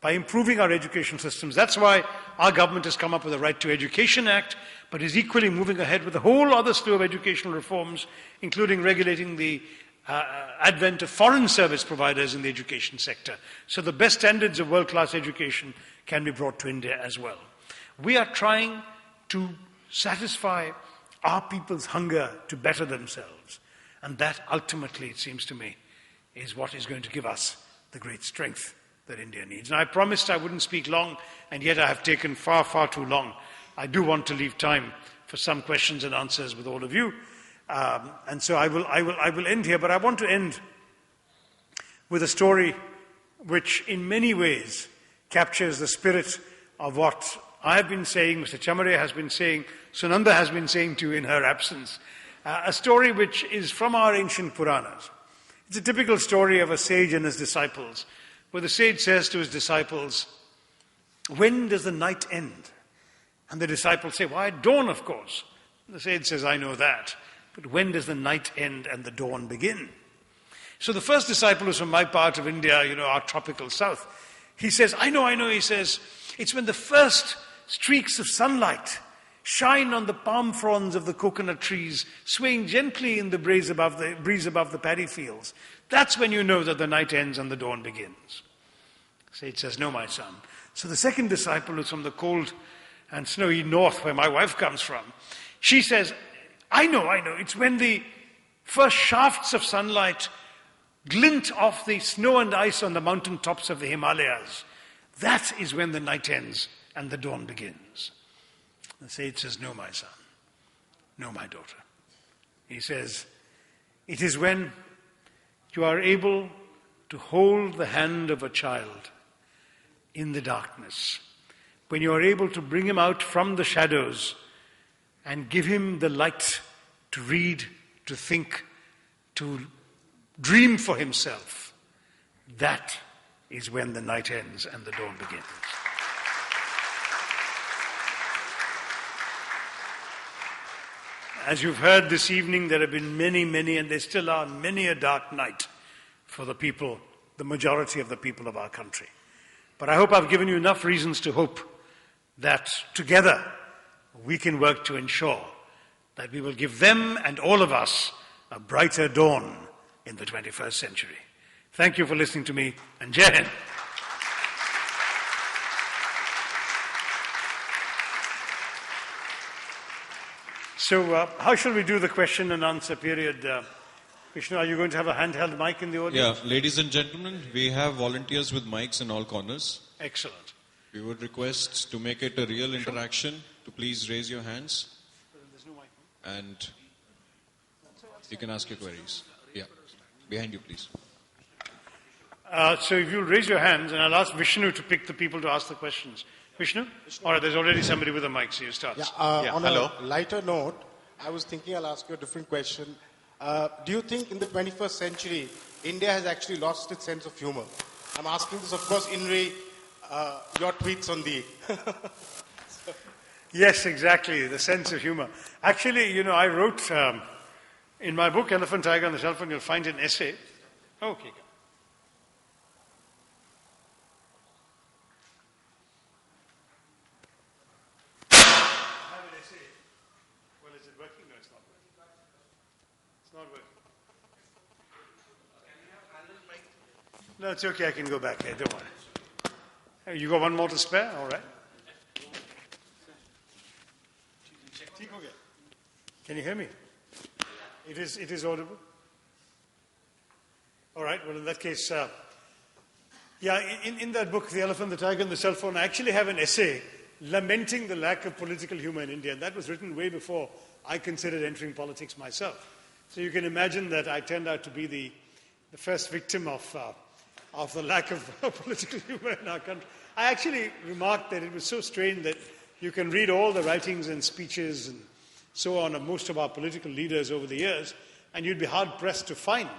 by improving our education systems. That's why our government has come up with the Right to Education Act, but is equally moving ahead with a whole other slew of educational reforms, including regulating the advent of foreign service providers in the education sector. So the best standards of world-class education can be brought to India as well. We are trying to satisfy our people's hunger to better themselves. And that ultimately, it seems to me, is what is going to give us the great strength that India needs. And I promised I wouldn't speak long, and yet I have taken far, far too long. I do want to leave time for some questions and answers with all of you. And so I will end here, but I want to end with a story which in many ways captures the spirit of what I have been saying, Mr. Chamare has been saying, Sunanda has been saying to you in her absence. A story which is from our ancient Puranas. It's a typical story of a sage and his disciples, where the sage says to his disciples, "When does the night end?" And the disciples say, "Why, at dawn, of course." The sage says, "I know that. But when does the night end and the dawn begin?" So the first disciple is from my part of India, our tropical south. He says, I know. He says, "It's when the first streaks of sunlight shine on the palm fronds of the coconut trees, swaying gently in the breeze above the paddy fields. That's when you know that the night ends and the dawn begins." The sage says, "No, my son." So the second disciple is from the cold and snowy north, where my wife comes from. She says, I know. It's when the first shafts of sunlight glint off the snow and ice on the mountain tops of the Himalayas. That is when the night ends and the dawn begins. The sage says, "No, my son. No, my daughter." He says, "It is when you are able to hold the hand of a child in the darkness, when you are able to bring him out from the shadows and give him the light to read, to think, to dream for himself. That is when the night ends and the dawn begins." As you've heard this evening, there have been many, and there still are many a dark night for the people, the majority of the people of our country. But I hope I've given you enough reasons to hope that together we can work to ensure that we will give them and all of us a brighter dawn in the 21st century. Thank you for listening to me, and Jai Hind. So how shall we do the question and answer period? Vishnu, are you going to have a handheld mic in the audience? Yeah, ladies and gentlemen, we have volunteers with mics in all corners. Excellent. We would request to make it a real interaction to please raise your hands. There's no mic. And you can ask your queries. Yeah, behind you, please. So if you'll raise your hands, and I'll ask Vishnu to pick the people to ask the questions. Vishnu? All right, there's already somebody with a mic, so you start. On hello. a lighter note, I was thinking I'll ask you a different question. Do you think in the 21st century, India has actually lost its sense of humor? I'm asking this, of course, in your tweets on the... Yes, exactly, the sense of humor. Actually, I wrote in my book, Elephant, Tiger and the Cell Phone, you'll find an essay. Okay. I have an essay. Well, is it working? No, it's not working. It's not working. No, it's okay. I can go back here. Don't worry. Hey, you got one more to spare? All right. Can you hear me? It is audible? All right. Well, in that case, in that book, The Elephant, the Tiger and the Cell Phone, I actually have an essay lamenting the lack of political humor in India. And that was written way before I considered entering politics myself. So you can imagine that I turned out to be the first victim of the lack of political humor in our country. I actually remarked that it was so strange that you can read all the writings and speeches and so on of most of our political leaders over the years, and you'd be hard-pressed to find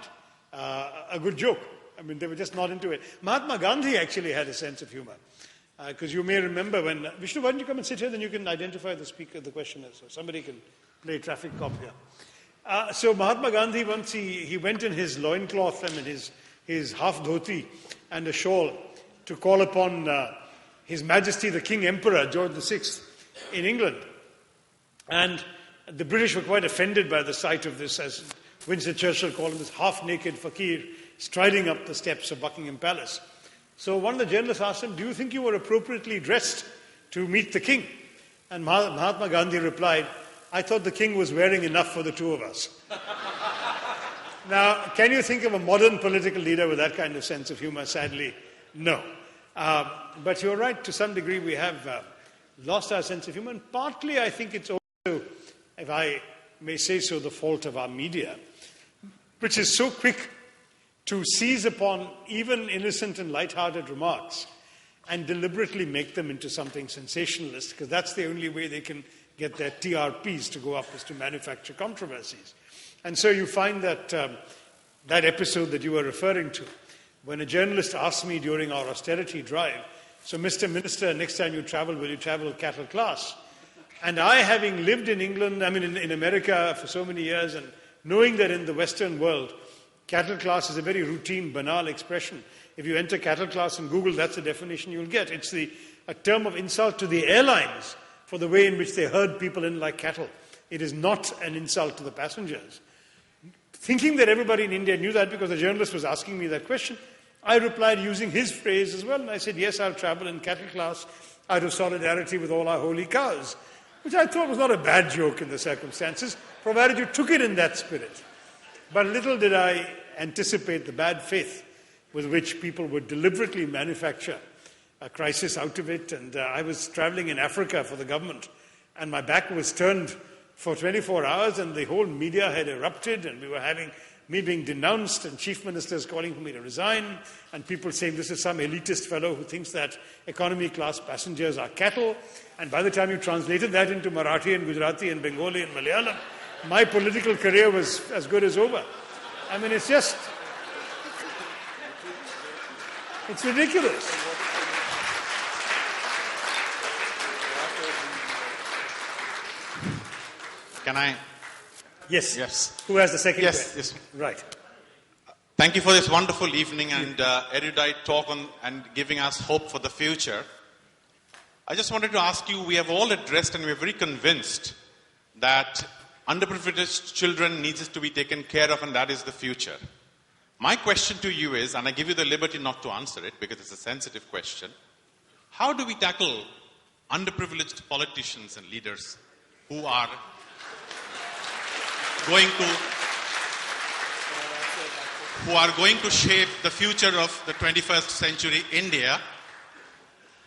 a good joke. I mean, they were just not into it. Mahatma Gandhi actually had a sense of humor, because you may remember when... Vishnu, why don't you come and sit here, then you can identify the speaker, the questioner, so somebody can play traffic cop here. So Mahatma Gandhi, once he went in his loincloth and his half dhoti and a shawl to call upon His Majesty the King Emperor George VI in England. And the British were quite offended by the sight of this, as Winston Churchill called him, this half-naked fakir striding up the steps of Buckingham Palace. So one of the journalists asked him, "Do you think you were appropriately dressed to meet the king?" And Mahatma Gandhi replied, "I thought the king was wearing enough for the two of us." Now, can you think of a modern political leader with that kind of sense of humor? Sadly, no. But you're right, to some degree we have lost our sense of humor. And partly I think it's also, if I may say so, the fault of our media, which is so quick to seize upon even innocent and light-hearted remarks and deliberately make them into something sensationalist, because that's the only way they can get their TRPs to go up, is to manufacture controversies. And so you find that that episode that you were referring to, when a journalist asked me during our austerity drive, "So, Mr. Minister, next time you travel, will you travel cattle class?" And I, having lived in England, in America for so many years, and knowing that in the Western world, cattle class is a very routine, banal expression. If you enter cattle class in Google, that's the definition you'll get. It's a term of insult to the airlines for the way in which they herd people in like cattle. It is not an insult to the passengers. Thinking that everybody in India knew that, because the journalist was asking me that question, I replied using his phrase as well, and I said, "Yes, I'll travel in cattle class out of solidarity with all our holy cows," which I thought was not a bad joke in the circumstances, provided you took it in that spirit. But little did I anticipate the bad faith with which people would deliberately manufacture a crisis out of it. And I was traveling in Africa for the government, and my back was turned for 24 hours, and the whole media had erupted, and we were having me being denounced and chief ministers calling for me to resign, and people saying this is some elitist fellow who thinks that economy class passengers are cattle. And by the time you translated that into Marathi and Gujarati and Bengali and Malayalam, my political career was as good as over. It's ridiculous. Can I? Yes. Yes. Who has the second question? Yes. Right. Thank you for this wonderful evening and erudite talk and giving us hope for the future. I just wanted to ask you, we have all addressed and we are very convinced that underprivileged children needs to be taken care of, and that is the future. My question to you is, and I give you the liberty not to answer it because it's a sensitive question, how do we tackle underprivileged politicians and leaders who are going to shape the future of the 21st century India?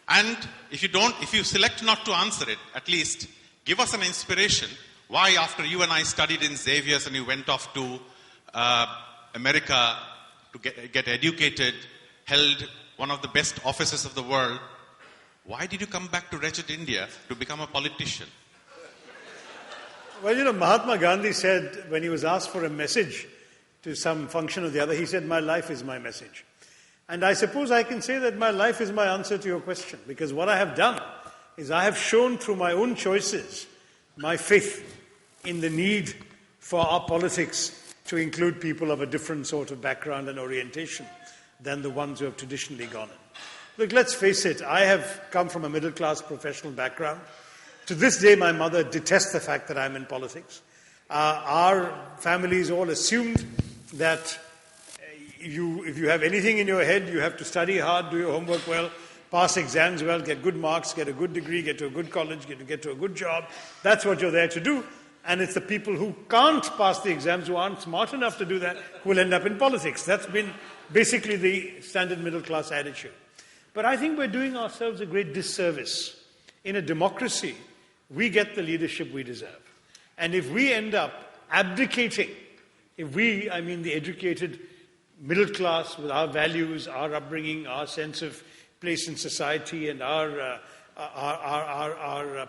And if you select not to answer it, at least give us an inspiration why, after you and I studied in Xavier's and you went off to America to get educated, held one of the best offices of the world, Why did you come back to wretched India to become a politician? Well, Mahatma Gandhi said when he was asked for a message to some function or the other, he said, "My life is my message." And I suppose I can say that my life is my answer to your question, because what I have done is I have shown through my own choices my faith in the need for our politics to include people of a different sort of background and orientation than the ones who have traditionally gone in. Look, let's face it, I have come from a middle-class professional background. To this day, my mother detests the fact that I'm in politics. Our families all assumed that if you have anything in your head, you have to study hard, do your homework well, pass exams well, get good marks, get a good degree, get to a good college, get to a good job. That's what you're there to do. And it's the people who can't pass the exams, who aren't smart enough to do that, who will end up in politics. That's been basically the standard middle-class attitude. But I think we're doing ourselves a great disservice. In a democracy, we get the leadership we deserve. And if we end up abdicating, I mean the educated middle class with our values, our upbringing, our sense of place in society and our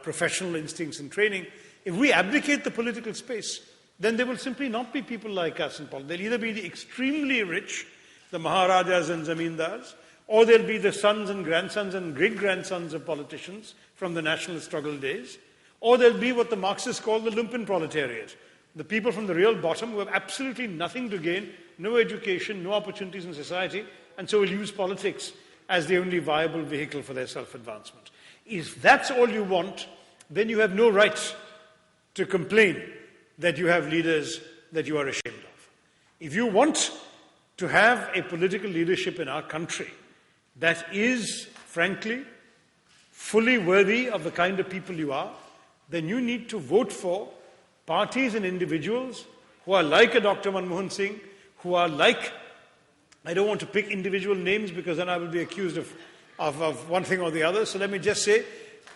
professional instincts and training, if we abdicate the political space, then there will simply not be people like us in politics. There'll either be the extremely rich, the Maharajas and Zamindars, or there'll be the sons and grandsons and great-grandsons of politicians from the national struggle days, or there'll be what the Marxists call the lumpen proletariat, the people from the real bottom who have absolutely nothing to gain, no education, no opportunities in society, and so will use politics as the only viable vehicle for their self-advancement. If that's all you want, then you have no right to complain that you have leaders that you are ashamed of. If you want to have a political leadership in our country that is, frankly, fully worthy of the kind of people you are, then you need to vote for parties and individuals who are like a Dr. Manmohan Singh, who are like, I don't want to pick individual names because then I will be accused of one thing or the other, so let me just say,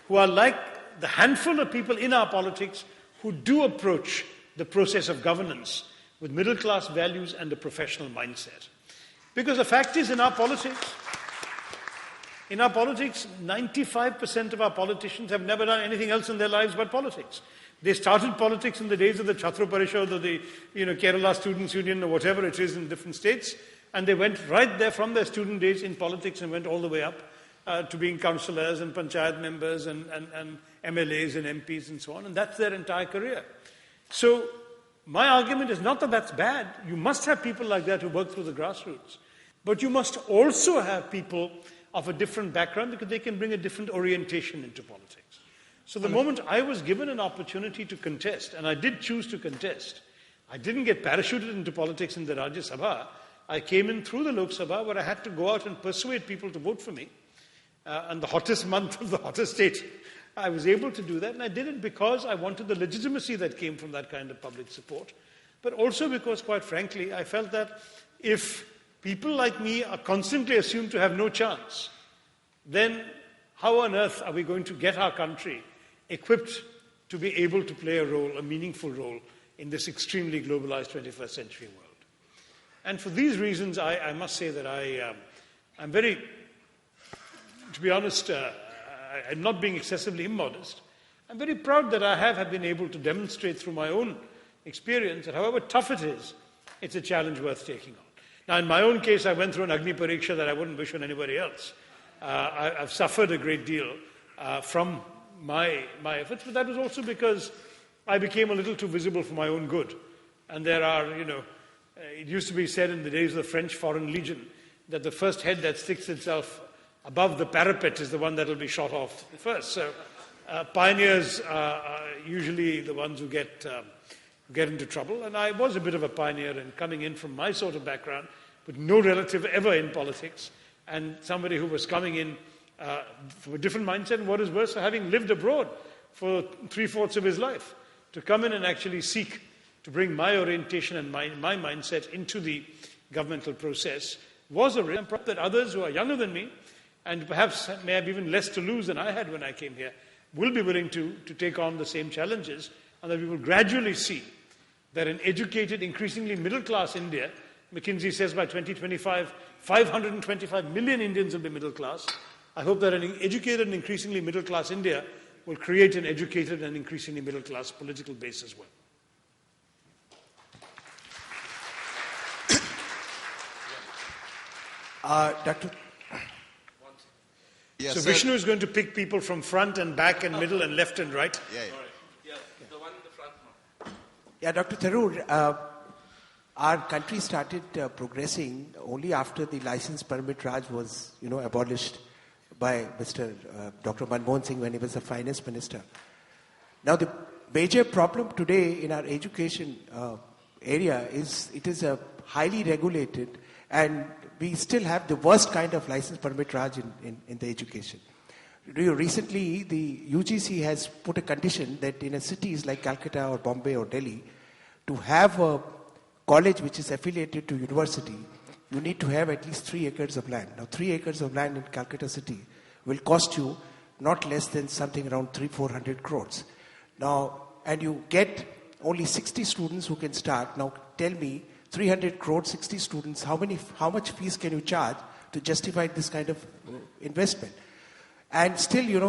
who are like the handful of people in our politics who do approach the process of governance with middle-class values and a professional mindset. Because the fact is, in our politics, 95% of our politicians have never done anything else in their lives but politics. They started politics in the days of the Chhatra Parishad or the Kerala Students' Union or whatever it is in different states, and they went right there from their student days in politics and went all the way up to being councillors and panchayat members and MLAs and MPs and so on, and that's their entire career. So my argument is not that that's bad. You must have people like that who work through the grassroots. But you must also have people of a different background because they can bring a different orientation into politics. So the moment I was given an opportunity to contest, and I did choose to contest, I didn't get parachuted into politics in the Rajya Sabha. I came in through the Lok Sabha where I had to go out and persuade people to vote for me. And the hottest month of the hottest state, I was able to do that. And I did it because I wanted the legitimacy that came from that kind of public support. But also because, quite frankly, I felt that if people like me are constantly assumed to have no chance, then how on earth are we going to get our country equipped to be able to play a role, a meaningful role, in this extremely globalized 21st century world? And for these reasons, I must say that I'm very, to be honest, I'm not being excessively immodest. I'm very proud that I have been able to demonstrate through my own experience that however tough it is, it's a challenge worth taking on. Now, in my own case, I went through an Agni Pariksha that I wouldn't wish on anybody else. I've suffered a great deal from my efforts, but that was also because I became a little too visible for my own good. And there are, it used to be said in the days of the French Foreign Legion that the first head that sticks itself above the parapet is the one that will be shot off first. So pioneers are usually the ones who get into trouble. And I was a bit of a pioneer in coming in from my sort of background with no relative ever in politics, and somebody who was coming in from a different mindset, and what is worse, having lived abroad for 3/4 of his life, to come in and actually seek to bring my orientation and my mindset into the governmental process was a risk. I'm proud that others who are younger than me, and perhaps may have even less to lose than I had when I came here, will be willing to take on the same challenges, and that we will gradually see that an educated, increasingly middle-class India, McKinsey says by 2025, 525 million Indians will be middle class, I hope that an educated and increasingly middle-class India will create an educated and increasingly middle-class political base as well. Dr. Yes, so sir. Vishnu is going to pick people from front and back and middle and left and right. Yeah. The one in the front now. Yeah, Dr. Tharoor, our country started progressing only after the license permit Raj was, abolished by Mr. Dr. Manmohan Singh when he was the finance minister. Now, the major problem today in our education area is it is a highly regulated, and we still have the worst kind of license permit Raj in the education. Recently, the UGC has put a condition that in a cities like Calcutta or Bombay or Delhi, to have a college which is affiliated to university, you need to have at least 3 acres of land. Now, 3 acres of land in Calcutta city will cost you not less than something around 300-400 crores. Now, and you get only 60 students who can start. Now, tell me, 300 crores, 60 students, how much fees can you charge to justify this kind of investment? And still, you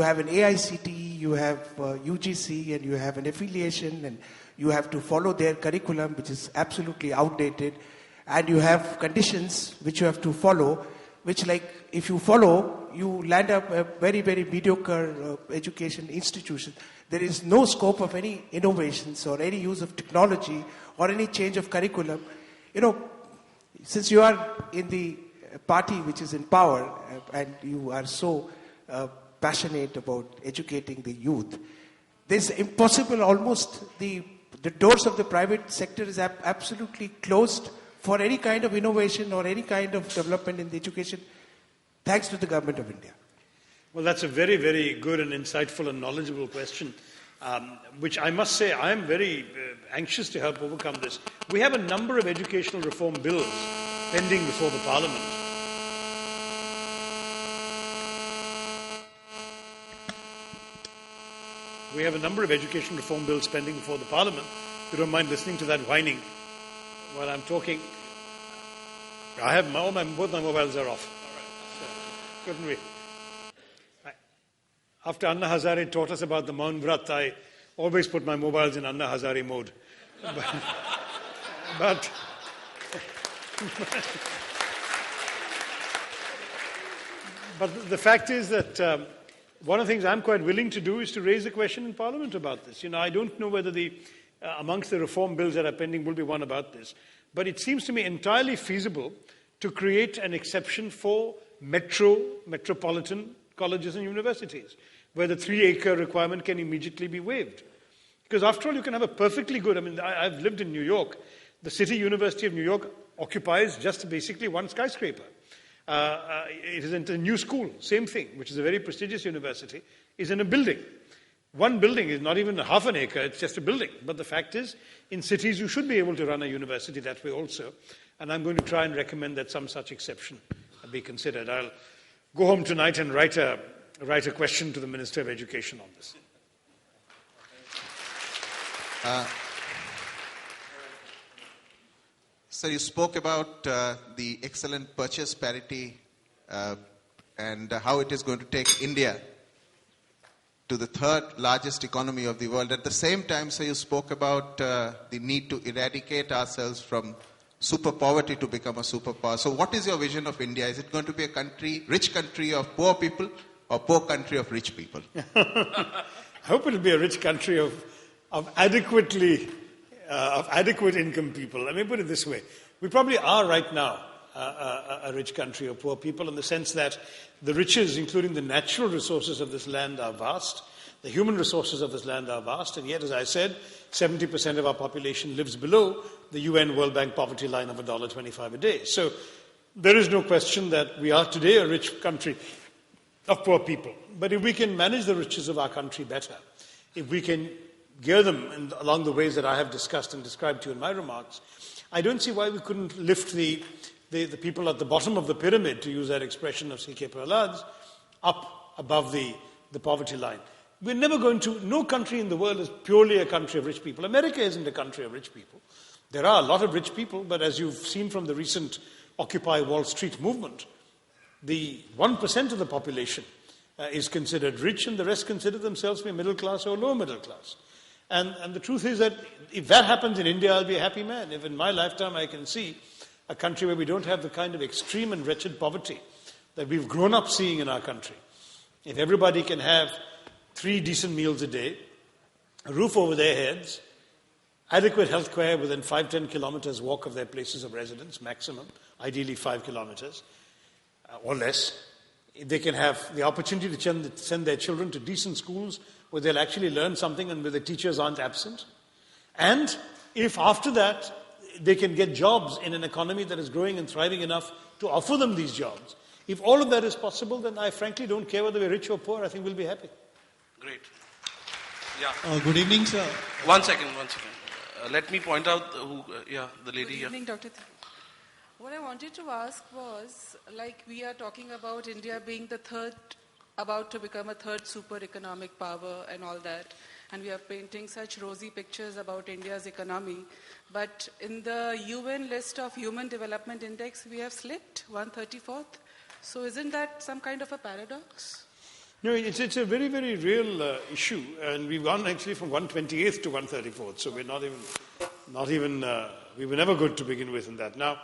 have an AICTE, you have UGC, and you have an affiliation, and you have to follow their curriculum, which is absolutely outdated, and you have conditions which you have to follow, which, like, if you follow, you land up a very, very mediocre education institution. There is no scope of any innovations or any use of technology or any change of curriculum. Since you are in the party which is in power and you are so passionate about educating the youth, there's impossible, almost the doors of the private sector is absolutely closed for any kind of innovation or any kind of development in the education, thanks to the government of India. Well, that's a very, very good and insightful and knowledgeable question, which I must say I am very anxious to help overcome this. We have a number of educational reform bills pending before the Parliament. We have a number of education reform bills pending before the Parliament. If you don't mind listening to that whining while I'm talking. I have both my mobiles are off. So, couldn't we? After Anna Hazare taught us about the Maun Vrat, I always put my mobiles in Anna Hazare mode. But the fact is that one of the things I'm quite willing to do is to raise a question in Parliament about this. I don't know whether amongst the reform bills that are pending will be one about this, but it seems to me entirely feasible to create an exception for metropolitan colleges and universities, where the 3-acre requirement can immediately be waived. Because after all, you can have a perfectly good, I've lived in New York. The City University of New York occupies just basically one skyscraper. It is in a new school, same thing, which is a very prestigious university, is in a building. One building is not even half an acre, it's just a building. But the fact is, in cities you should be able to run a university that way also. And I'm going to try and recommend that some such exception be considered. I'll go home tonight and write a question to the Minister of Education on this. Sir, you spoke about the excellent purchase parity and how it is going to take India to the 3rd largest economy of the world. At the same time, sir, you spoke about the need to eradicate ourselves from super poverty to become a superpower. So what is your vision of India? Is it going to be a rich country of poor people or poor country of rich people? I hope it will be a rich country of adequate income people. Let me put it this way. We probably are right now a rich country of poor people, in the sense that the riches, including the natural resources of this land, are vast. The human resources of this land are vast, and yet, as I said, 70% of our population lives below the UN World Bank poverty line of $1.25 a day. So there is no question that we are today a rich country of poor people. But if we can manage the riches of our country better, if we can gear them along the ways that I have discussed and described to you in my remarks, I don't see why we couldn't lift the people at the bottom of the pyramid, to use that expression of C.K. Prahlad's, up above the poverty line. We're never going to, no country in the world is purely a country of rich people. America isn't a country of rich people. There are a lot of rich people, but as you've seen from the recent Occupy Wall Street movement, the 1% of the population is considered rich and the rest consider themselves to be middle class or lower middle class. And the truth is that if that happens in India, I'll be a happy man. If in my lifetime I can see a country where we don't have the kind of extreme and wretched poverty that we've grown up seeing in our country, if everybody can have 3 decent meals a day, a roof over their heads, adequate health care within 5-10 kilometers walk of their places of residence, maximum, ideally 5 kilometers or less, they can have the opportunity to send their children to decent schools where they'll actually learn something and where the teachers aren't absent. And if after that they can get jobs in an economy that is growing and thriving enough to offer them these jobs, if all of that is possible, then I frankly don't care whether we're rich or poor. I think we'll be happy. Great. Yeah. Good evening, sir. One second. Let me point out the lady Good here. evening, Dr. Tharoor. What I wanted to ask was, like we are talking about India being about to become a third super economic power and all that, and we are painting such rosy pictures about India's economy, but in the UN list of Human Development Index, we have slipped 134th. So isn't that some kind of a paradox? No, it's a very, very real issue, and we've gone actually from 128th to 134th, so we're we were never good to begin with in that. Now,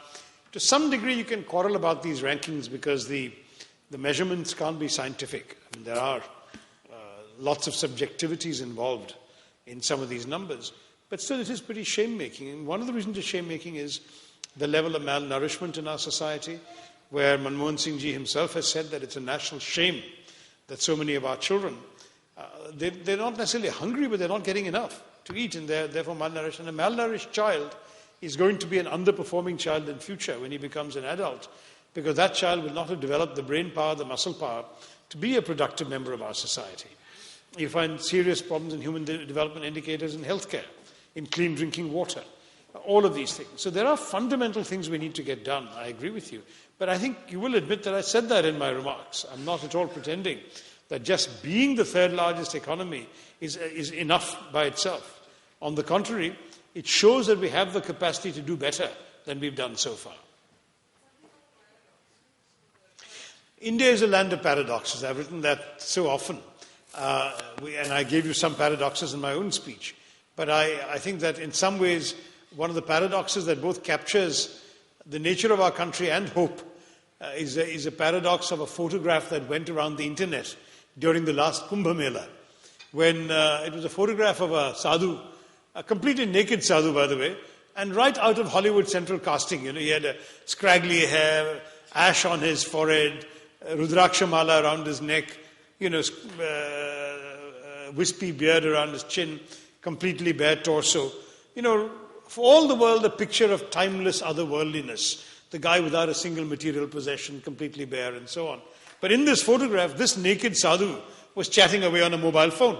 to some degree you can quarrel about these rankings because the measurements can't be scientific. I mean, there are lots of subjectivities involved in some of these numbers, but still it is pretty shame-making. And one of the reasons it's shame-making is the level of malnourishment in our society, where Manmohan Singh ji himself has said that it's a national shame that so many of our children, they're not necessarily hungry, but they're not getting enough to eat, and they're therefore malnourished. And a malnourished child is going to be an underperforming child in future when he becomes an adult, because that child will not have developed the brain power, the muscle power, to be a productive member of our society. You find serious problems in human development indicators in healthcare, in clean drinking water, all of these things. So there are fundamental things we need to get done. I agree with you. But I think you will admit that I said that in my remarks. I'm not at all pretending that just being the third largest economy is enough by itself. On the contrary, it shows that we have the capacity to do better than we've done so far. India is a land of paradoxes. I've written that so often. And I gave you some paradoxes in my own speech. But I think that in some ways, one of the paradoxes that both captures the nature of our country and hope is a paradox of a photograph that went around the internet during the last Kumbh Mela, when it was a photograph of a sadhu, a completely naked sadhu, by the way, and right out of Hollywood Central casting. He had a scraggly hair, ash on his forehead, Rudraksha mala around his neck, wispy beard around his chin, completely bare torso. For all the world, a picture of timeless otherworldliness. The guy without a single material possession, completely bare, and so on. But in this photograph, this naked sadhu was chatting away on a mobile phone.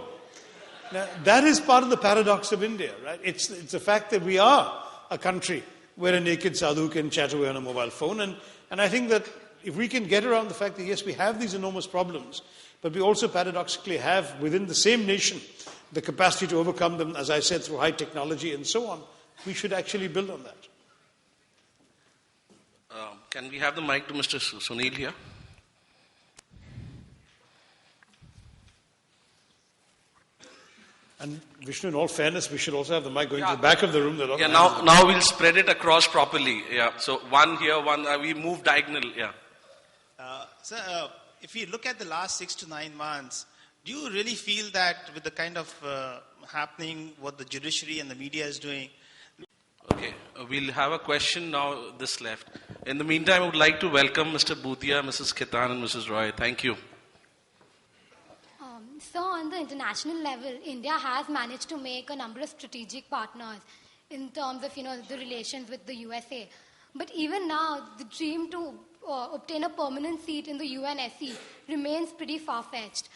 Now, that is part of the paradox of India, right? It's the fact that we are a country where a naked sadhu can chat away on a mobile phone. And I think that if we can get around the fact that, yes, we have these enormous problems, but we also paradoxically have within the same nation the capacity to overcome them, as I said, through high technology and so on, we should actually build on that. Can we have the mic to Mr. Sunil here? And Vishnu, in all fairness, we should also have the mic going to the back of the room. Now we'll spread it across properly. Yeah. So one here, one, we move diagonal. Yeah. Sir, if you look at the last 6 to 9 months, do you really feel that with the kind of happening, what the judiciary and the media is doing? Okay, we'll have a question now, this left. In the meantime, I would like to welcome Mr. Bhutia, Mrs. Khitan and Mrs. Roy. Thank you. So on the international level, India has managed to make a number of strategic partners in terms of, the relations with the USA. But even now, the dream to obtain a permanent seat in the UNSC remains pretty far-fetched.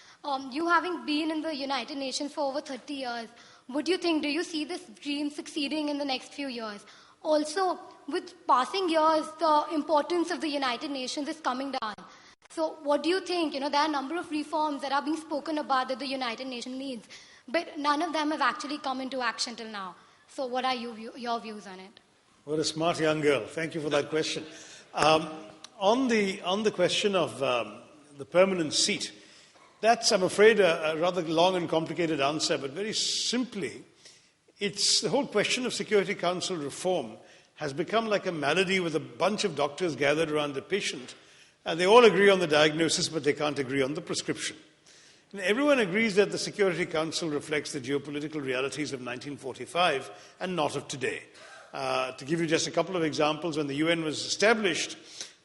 You having been in the United Nations for over 30 years, do you see this dream succeeding in the next few years? Also, with passing years, the importance of the United Nations is coming down. So what do you think? There are a number of reforms that are being spoken about that the United Nations needs, but none of them have actually come into action till now. So what are your views on it? What a smart young girl. Thank you for that question. On the question of the permanent seat, that's, I'm afraid, a rather long and complicated answer, but very simply, it's the whole question of Security Council reform has become like a malady with a bunch of doctors gathered around a patient, and they all agree on the diagnosis, but they can't agree on the prescription. And everyone agrees that the Security Council reflects the geopolitical realities of 1945 and not of today. To give you just a couple of examples, when the UN was established,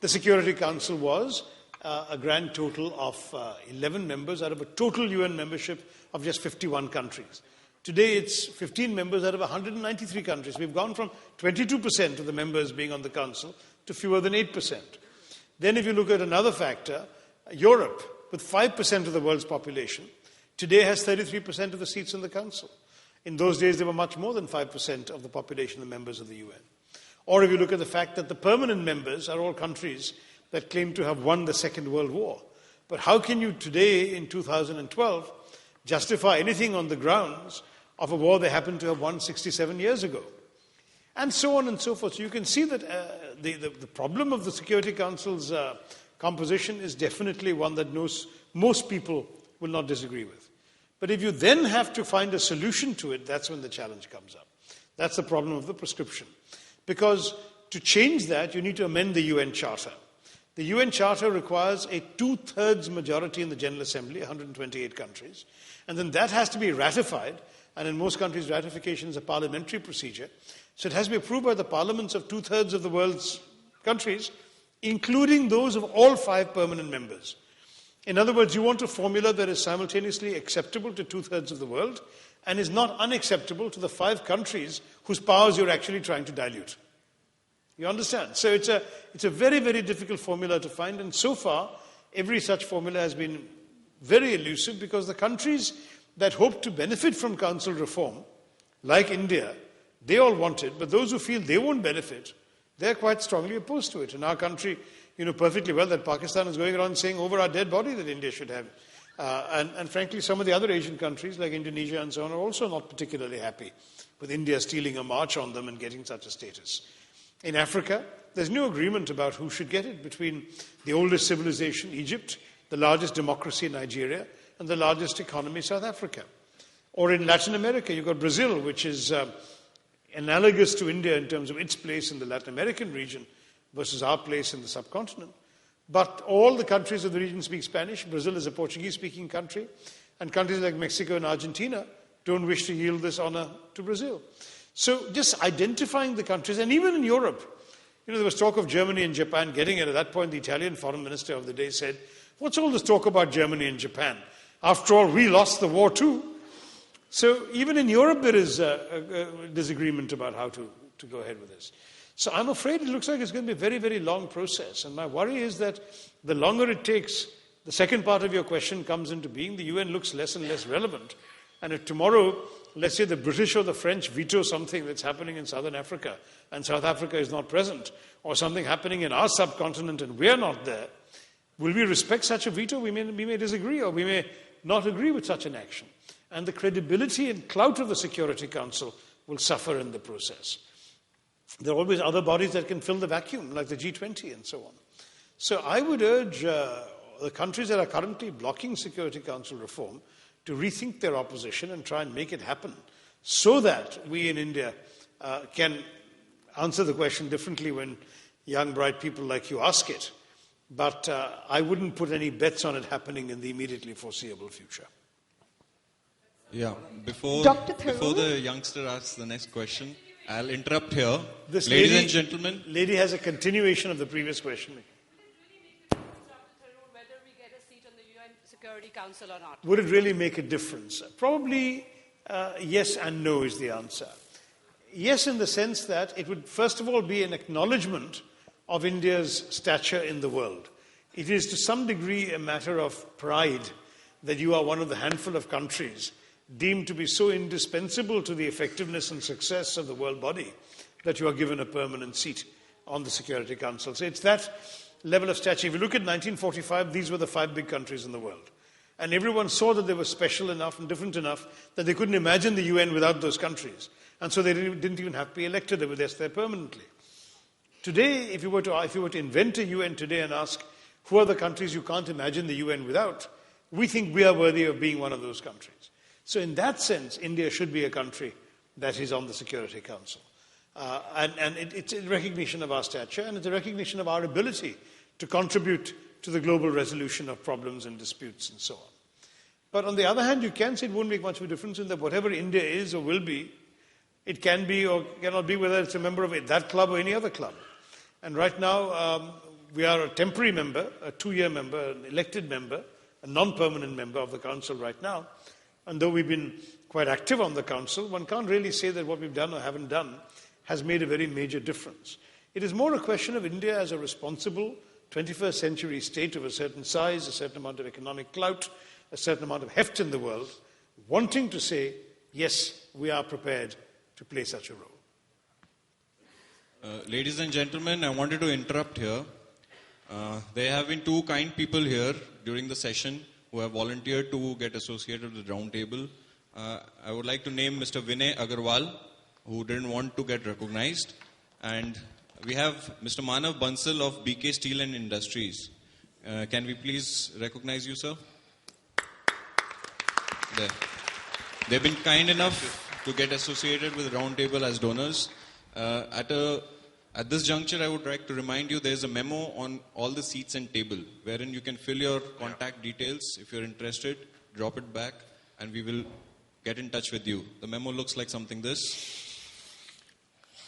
the Security Council was a grand total of 11 members out of a total UN membership of just 51 countries. Today it's 15 members out of 193 countries. We've gone from 22% of the members being on the Council to fewer than 8%. Then if you look at another factor, Europe, with 5% of the world's population, today has 33% of the seats in the Council. In those days, there were much more than 5% of the population, the members of the UN. Or if you look at the fact that the permanent members are all countries that claim to have won the Second World War. But how can you today, in 2012, justify anything on the grounds of a war they happened to have won 67 years ago? And so on and so forth. So you can see that the problem of the Security Council's composition is definitely one that most people will not disagree with. But if you then have to find a solution to it, that's when the challenge comes up. That's the problem of the prescription. Because to change that, you need to amend the UN Charter. The UN Charter requires a 2/3 majority in the General Assembly, 128 countries, and then that has to be ratified, and in most countries ratification is a parliamentary procedure. So it has to be approved by the parliaments of 2/3 of the world's countries, including those of all 5 permanent members. In other words, you want a formula that is simultaneously acceptable to 2/3 of the world and is not unacceptable to the 5 countries whose powers you're actually trying to dilute. You understand? So it's a very, very difficult formula to find, and so far, every such formula has been very elusive because the countries that hope to benefit from council reform, like India, they all want it, but those who feel they won't benefit, they're quite strongly opposed to it. In our country, you know perfectly well that Pakistan is going around saying over our dead body that India should have it. And frankly, some of the other Asian countries like Indonesia and so on are also not particularly happy with India stealing a march on them and getting such a status. In Africa, there's no agreement about who should get it between the oldest civilization, Egypt, the largest democracy, Nigeria, and the largest economy, South Africa. Or in Latin America, you've got Brazil, which is analogous to India in terms of its place in the Latin American region versus our place in the subcontinent. But all the countries of the region speak Spanish. Brazil is a Portuguese-speaking country. And countries like Mexico and Argentina don't wish to yield this honor to Brazil. So just identifying the countries, and even in Europe, you know, there was talk of Germany and Japan getting it. At that point, the Italian foreign minister of the day said, what's all this talk about Germany and Japan? After all, we lost the war too. So even in Europe, there is a disagreement about how to go ahead with this. So I'm afraid it looks like it's going to be a very, very long process. And my worry is that the longer it takes, the second part of your question comes into being. The UN looks less and less relevant. And if tomorrow, let's say the British or the French veto something that's happening in Southern Africa, and South Africa is not present, or something happening in our subcontinent and we're not there, will we respect such a veto? We may disagree, or we may not agree with such an action. And the credibility and clout of the Security Council will suffer in the process. There are always other bodies that can fill the vacuum, like the G20 and so on. So I would urge the countries that are currently blocking Security Council reform to rethink their opposition and try and make it happen so that we in India can answer the question differently when young, bright people like you ask it. But I wouldn't put any bets on it happening in the immediately foreseeable future. Yeah, before the youngster asks the next question, I'll interrupt here. This Ladies lady, and gentlemen. Lady has a continuation of the previous question. Dr. Tharoor, whether we get a seat on the UN Security Council or not? Would it really make a difference? Probably yes and no is the answer. Yes, in the sense that it would first of all be an acknowledgement of India's stature in the world. It is to some degree a matter of pride that you are one of the handful of countries deemed to be so indispensable to the effectiveness and success of the world body that you are given a permanent seat on the Security Council. So it's that level of stature. If you look at 1945, these were the 5 big countries in the world. And everyone saw that they were special enough and different enough that they couldn't imagine the UN without those countries. And so they didn't even have to be elected. They were there permanently. Today, if you were to invent a UN today and ask who are the countries you can't imagine the UN without, we think we are worthy of being one of those countries. So in that sense, India should be a country that is on the Security Council. It's a recognition of our stature, and it's a recognition of our ability to contribute to the global resolution of problems and disputes and so on. But on the other hand, you can say it won't make much of a difference in that whatever India is or will be, it can be or cannot be whether it's a member of that club or any other club. And right now, we are a temporary member, a 2-year member, an elected member, a non-permanent member of the Council right now. And though we've been quite active on the Council, one can't really say that what we've done or haven't done has made a very major difference. It is more a question of India as a responsible 21st century state of a certain size, a certain amount of economic clout, a certain amount of heft in the world, wanting to say, yes, we are prepared to play such a role. Ladies and gentlemen, I wanted to interrupt here. There have been 2 kind people here during the session who have volunteered to get associated with the round table. I would like to name Mr. Vinay Agarwal, who didn't want to get recognized. And we have Mr. Manav Bansal of BK Steel and Industries. Can we please recognize you, sir? There. They've been kind enough to get associated with the round table as donors. At this juncture, I would like to remind you there's a memo on all the seats and table wherein you can fill your contact details. If you're interested, drop it back and we will get in touch with you. The memo looks like something this.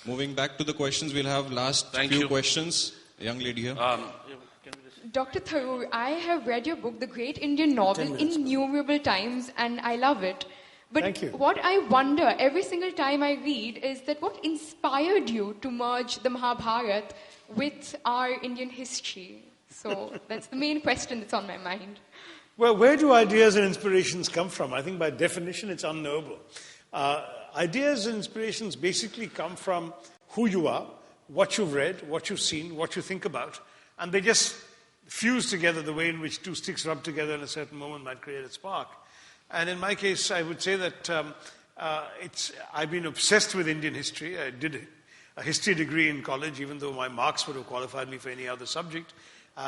Moving back to the questions, we'll have last few questions. A young lady here. Dr. Tharoor, I have read your book, The Great Indian Novel, innumerable times, and I love it. But what I wonder every single time I read is that what inspired you to merge the Mahabharata with our Indian history? So that's the main question that's on my mind. Well, where do ideas and inspirations come from? I think by definition it's unknowable. Ideas and inspirations basically come from who you are, what you've read, what you've seen, what you think about, and they just fuse together the way in which 2 sticks rub together in a certain moment might create a spark. And in my case, I would say that I've been obsessed with Indian history. I did a history degree in college, even though my marks would have qualified me for any other subject,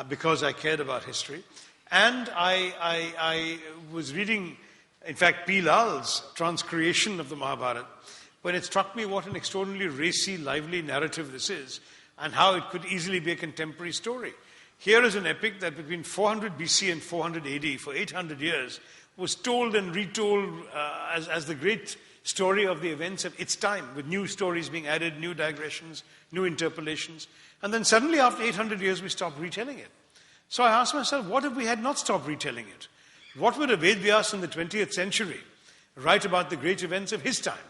because I cared about history. And I was reading, in fact, P. Lal's transcreation of the Mahabharata, when it struck me what an extraordinarily racy, lively narrative this is, and how it could easily be a contemporary story. Here is an epic that between 400 BC and 400 AD, for 800 years, was told and retold as the great story of the events of its time, with new stories being added, new digressions, new interpolations. And then suddenly, after 800 years, we stopped retelling it. So I asked myself, what if we had not stopped retelling it? What would a Ved Vyas in the 20th century write about the great events of his time?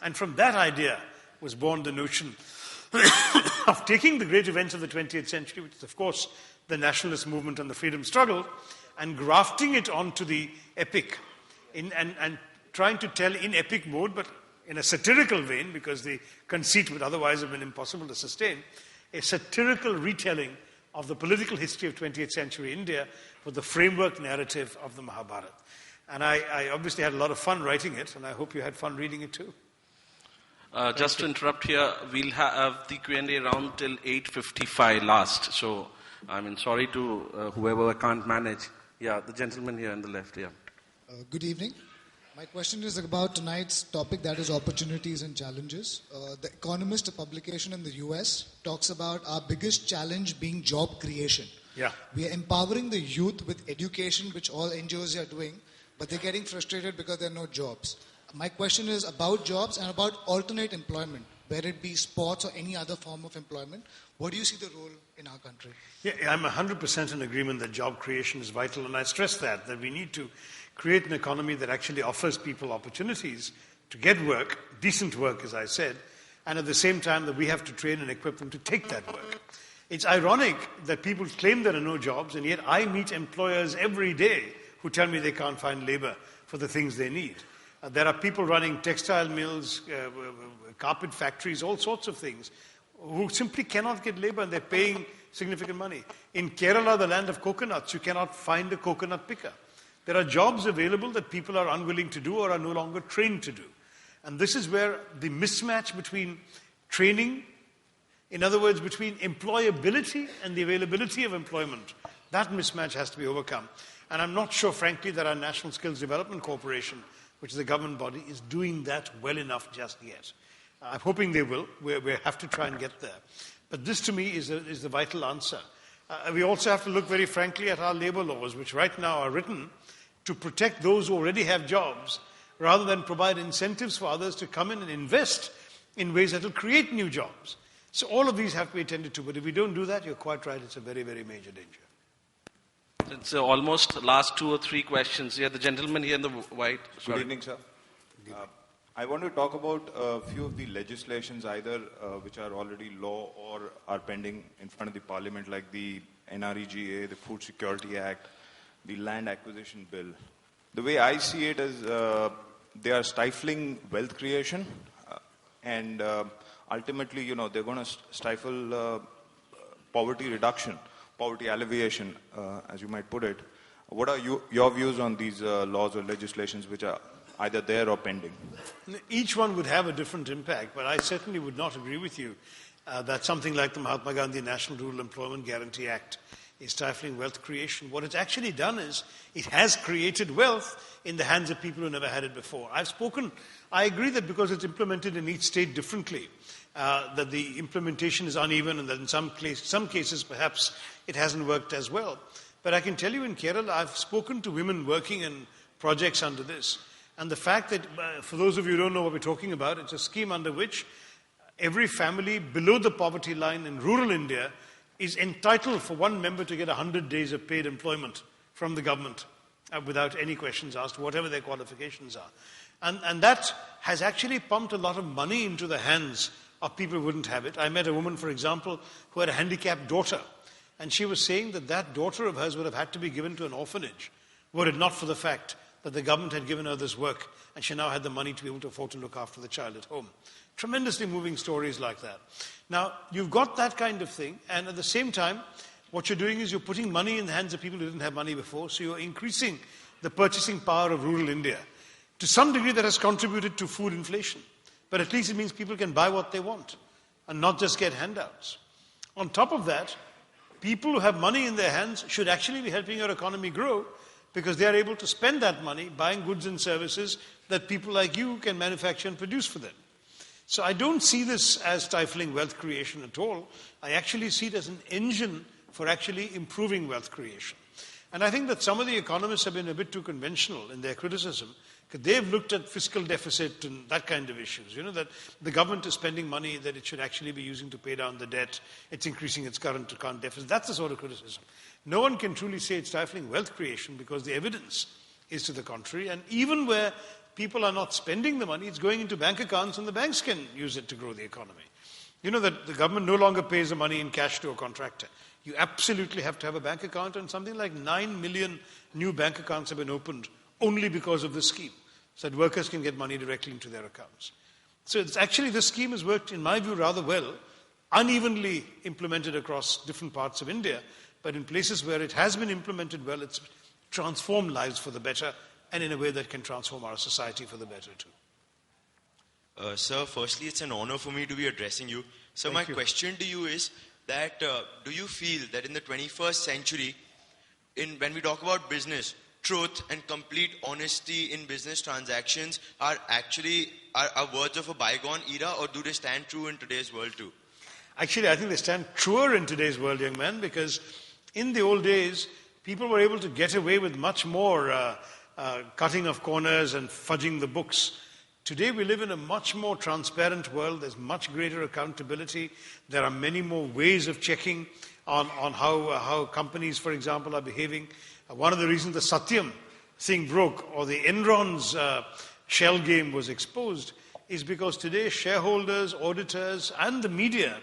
And from that idea was born the notion of taking the great events of the 20th century, which is, of course, the nationalist movement and the freedom struggle, and grafting it onto the epic and trying to tell in epic mode, but in a satirical vein, because the conceit would otherwise have been impossible to sustain, a satirical retelling of the political history of 20th century India with the framework narrative of the Mahabharata. And I obviously had a lot of fun writing it, and I hope you had fun reading it too. Just to interrupt here, we'll have the Q&A round till 8:55 last. So, sorry to whoever can't manage. Yeah, the gentleman here on the left, yeah. Good evening. My question is about tonight's topic, that is opportunities and challenges. The Economist, a publication in the US, talks about our biggest challenge being job creation. Yeah. We are empowering the youth with education, which all NGOs are doing, but they're getting frustrated because there are no jobs. My question is about jobs and about alternate employment, whether it be sports or any other form of employment. What do you see the role in our country? Yeah, I'm 100% in agreement that job creation is vital, and I stress that we need to create an economy that actually offers people opportunities to get work, decent work, as I said, and at the same time that we have to train and equip them to take that work. It's ironic that people claim there are no jobs, and yet I meet employers every day who tell me they can't find labor for the things they need. There are people running textile mills, carpet factories, all sorts of things, who simply cannot get labor, and they're paying significant money. In Kerala, the land of coconuts, you cannot find a coconut picker. There are jobs available that people are unwilling to do or are no longer trained to do. And this is where the mismatch between training, In other words, between employability and the availability of employment, that mismatch has to be overcome. And I'm not sure, frankly, that our National Skills Development Corporation, which is a government body, is doing that well enough just yet. I'm hoping they will. We have to try and get there. But this, to me, is the vital answer. We also have to look very frankly at our labor laws, which right now are written to protect those who already have jobs, rather than provide incentives for others to come in and invest in ways that will create new jobs. So all of these have to be attended to. But if we don't do that, you're quite right, it's a very, very major danger. It's almost last 2 or 3 questions. Yeah, the gentleman here in the white. Good evening, sir. I want to talk about a few of the legislations, either which are already law or are pending in front of the Parliament, like the NREGA, the Food Security Act, the Land Acquisition Bill. The way I see it is they are stifling wealth creation and ultimately, they're going to stifle poverty reduction, poverty alleviation, as you might put it. What are your views on these laws or legislations which are either there or pending? Each one would have a different impact, but I certainly would not agree with you that something like the Mahatma Gandhi National Rural Employment Guarantee Act is stifling wealth creation. What it's actually done is it has created wealth in the hands of people who never had it before. I agree that because it's implemented in each state differently, that the implementation is uneven and that in some cases perhaps it hasn't worked as well. But I can tell you in Kerala, I've spoken to women working in projects under this. And the fact that, for those of you who don't know what we're talking about, it's a scheme under which every family below the poverty line in rural India is entitled for one member to get 100 days of paid employment from the government without any questions asked, whatever their qualifications are. And that has actually pumped a lot of money into the hands of people who wouldn't have it. I met a woman, for example, who had a handicapped daughter. And she was saying that that daughter of hers would have had to be given to an orphanage were it not for the fact that the government had given her this work and she now had the money to be able to afford to look after the child at home. Tremendously moving stories like that. Now, you've got that kind of thing, and at the same time, what you're doing is you're putting money in the hands of people who didn't have money before, so you're increasing the purchasing power of rural India. To some degree, that has contributed to food inflation, but at least it means people can buy what they want and not just get handouts. On top of that, people who have money in their hands should actually be helping our economy grow, because they are able to spend that money buying goods and services that people like you can manufacture and produce for them. So I don't see this as stifling wealth creation at all. I actually see it as an engine for actually improving wealth creation. And I think that some of the economists have been a bit too conventional in their criticism, because they've looked at fiscal deficit and that kind of issues. That the government is spending money that it should actually be using to pay down the debt. It's increasing its current account deficit. That's the sort of criticism. No one can truly say it's stifling wealth creation because the evidence is to the contrary. And even where people are not spending the money, it's going into bank accounts and the banks can use it to grow the economy. That the government no longer pays the money in cash to a contractor. You absolutely have to have a bank account, and something like 9 million new bank accounts have been opened only because of this scheme, so that workers can get money directly into their accounts. So it's actually, this scheme has worked, in my view, rather well, unevenly implemented across different parts of India, but in places where it has been implemented well, it's transformed lives for the better, and in a way that can transform our society for the better too. Sir, firstly, it's an honor for me to be addressing you. So my question to you is that do you feel that in the 21st century, when we talk about business, truth and complete honesty in business transactions are words of a bygone era, or do they stand true in today's world too? Actually, I think they stand truer in today's world, young man, because in the old days, people were able to get away with much more cutting of corners and fudging the books. Today, we live in a much more transparent world. There's much greater accountability. There are many more ways of checking on how companies, for example, are behaving. One of the reasons the Satyam thing broke, or the Enron's shell game was exposed, is because today shareholders, auditors, and the media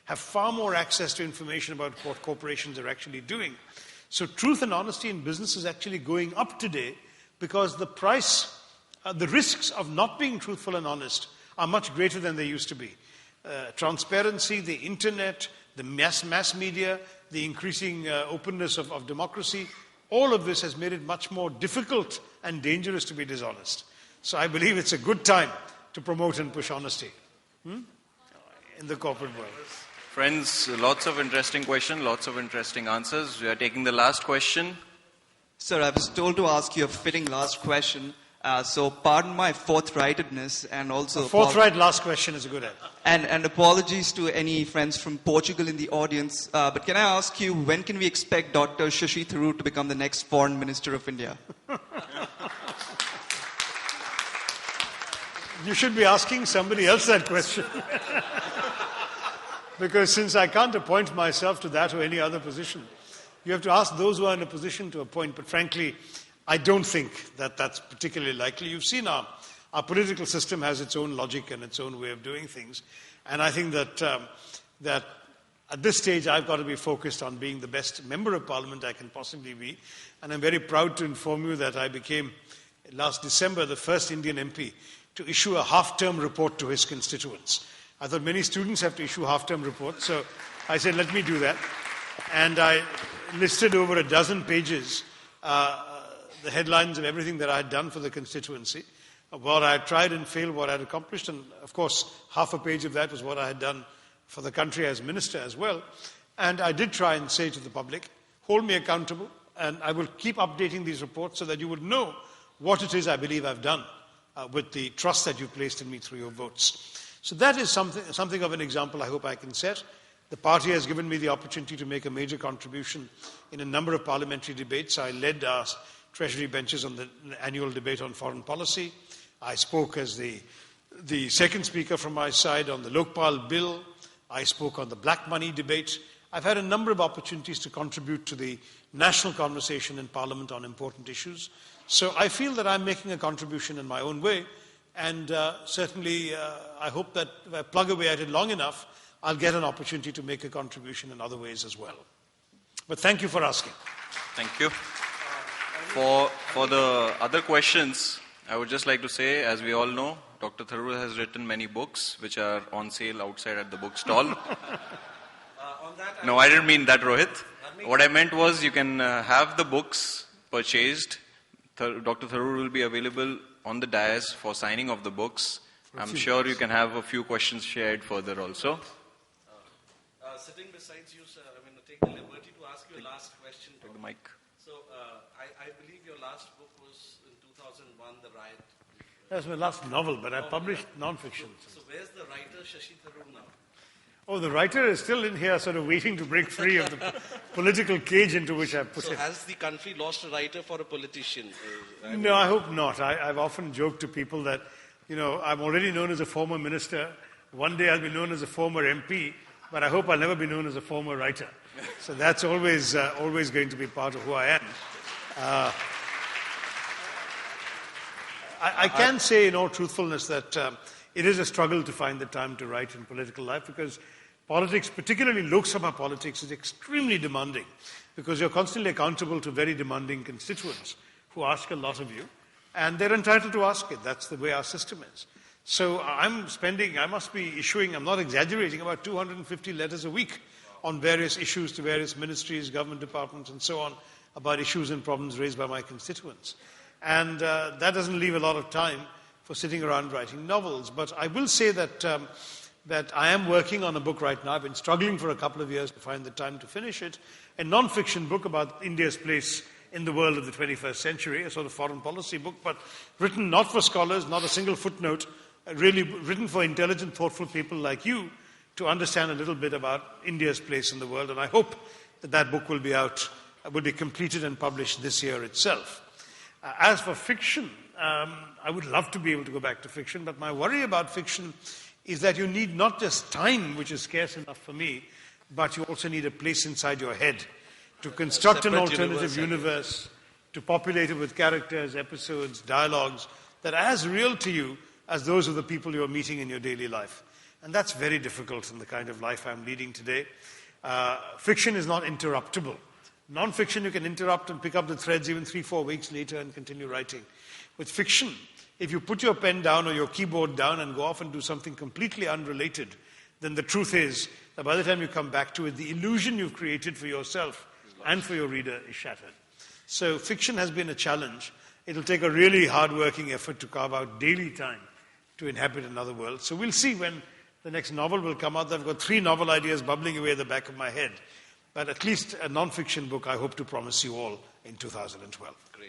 have far more access to information about what corporations are actually doing. So truth and honesty in business is actually going up today because the risks of not being truthful and honest are much greater than they used to be. Transparency, the internet, the mass media, the increasing openness of democracy, all of this has made it much more difficult and dangerous to be dishonest. So I believe it's a good time to promote and push honesty in the corporate world. Friends, lots of interesting questions, lots of interesting answers. We are taking the last question. Sir, I was told to ask you a fitting last question. So pardon my forthrightedness and also... Forthright last question is a good answer. And apologies to any friends from Portugal in the audience. But can I ask you, when can we expect Dr. Shashi Tharoor to become the next Foreign Minister of India? You should be asking somebody else that question. Because since I can't appoint myself to that or any other position, you have to ask those who are in a position to appoint. But frankly, I don't think that that's particularly likely. You've seen our political system has its own logic and its own way of doing things. And I think that at this stage, I've got to be focused on being the best member of parliament I can possibly be. And I'm very proud to inform you that I became, last December, the first Indian MP to issue a half-term report to his constituents. I thought many students have to issue half-term reports, so I said, let me do that. And I listed over a dozen pages the headlines of everything that I had done for the constituency, what I had tried and failed, what I had accomplished, and of course, half a page of that was what I had done for the country as minister as well. And I did try and say to the public, hold me accountable, and I will keep updating these reports so that you would know what it is I believe I've done with the trust that you've placed in me through your votes. So that is something of an example I hope I can set. The party has given me the opportunity to make a major contribution in a number of parliamentary debates. I led our Treasury benches on the annual debate on foreign policy. I spoke as the second speaker from my side on the Lokpal bill. I spoke on the black money debate. I've had a number of opportunities to contribute to the national conversation in Parliament on important issues. So I feel that I'm making a contribution in my own way. And certainly, I hope that if I plug away at it long enough, I'll get an opportunity to make a contribution in other ways as well. But thank you for asking. Thank you. For the other questions, I would just like to say, as we all know, Dr. Tharoor has written many books which are on sale outside at the bookstall. No, I didn't mean that, Rohit. What I meant was you can have the books purchased. Dr. Tharoor will be available on the dais for signing of the books. I'm sure you can have a few questions shared further also. Sitting beside you, sir, I'm going to take the liberty to ask you a last question. Take the mic. So, I believe your last book was in 2001, The Riot. That's my last novel, but I published non-fiction. So where's the writer Shashi Tharoor now? Oh, the writer is still in here, sort of waiting to break free of the political cage into which I've put him. So has the country lost a writer for a politician? No, I hope not. I've often joked to people that, I'm already known as a former minister. One day I'll be known as a former MP, but I hope I'll never be known as a former writer. So that's always going to be part of who I am. I can say in all truthfulness that it is a struggle to find the time to write in political life because politics, particularly Lok Sabha politics, is extremely demanding because you're constantly accountable to very demanding constituents who ask a lot of you and they're entitled to ask it. That's the way our system is. So I must be issuing, I'm not exaggerating, about 250 letters a week on various issues to various ministries, government departments and so on about issues and problems raised by my constituents. And that doesn't leave a lot of time for sitting around writing novels. But I will say that I am working on a book right now. I've been struggling for a couple of years to find the time to finish it. A non-fiction book about India's place in the world of the 21st century, a sort of foreign policy book, but written not for scholars, not a single footnote, really written for intelligent, thoughtful people like you to understand a little bit about India's place in the world. And I hope that book will be completed and published this year itself. As for fiction, I would love to be able to go back to fiction, but my worry about fiction is that you need not just time, which is scarce enough for me, but you also need a place inside your head to construct an alternative universe, to populate it with characters, episodes, dialogues that are as real to you as those of the people you're meeting in your daily life. And that's very difficult in the kind of life I'm leading today. Fiction is not interruptible. Non-fiction, you can interrupt and pick up the threads even 3-4 weeks later and continue writing. With fiction, if you put your pen down or your keyboard down and go off and do something completely unrelated, then the truth is that by the time you come back to it, the illusion you've created for yourself and for your reader is shattered. So fiction has been a challenge. It'll take a really hard-working effort to carve out daily time to inhabit another world. So we'll see when the next novel will come out. I've got 3 novel ideas bubbling away at the back of my head. But at least a non-fiction book I hope to promise you all in 2012. Great.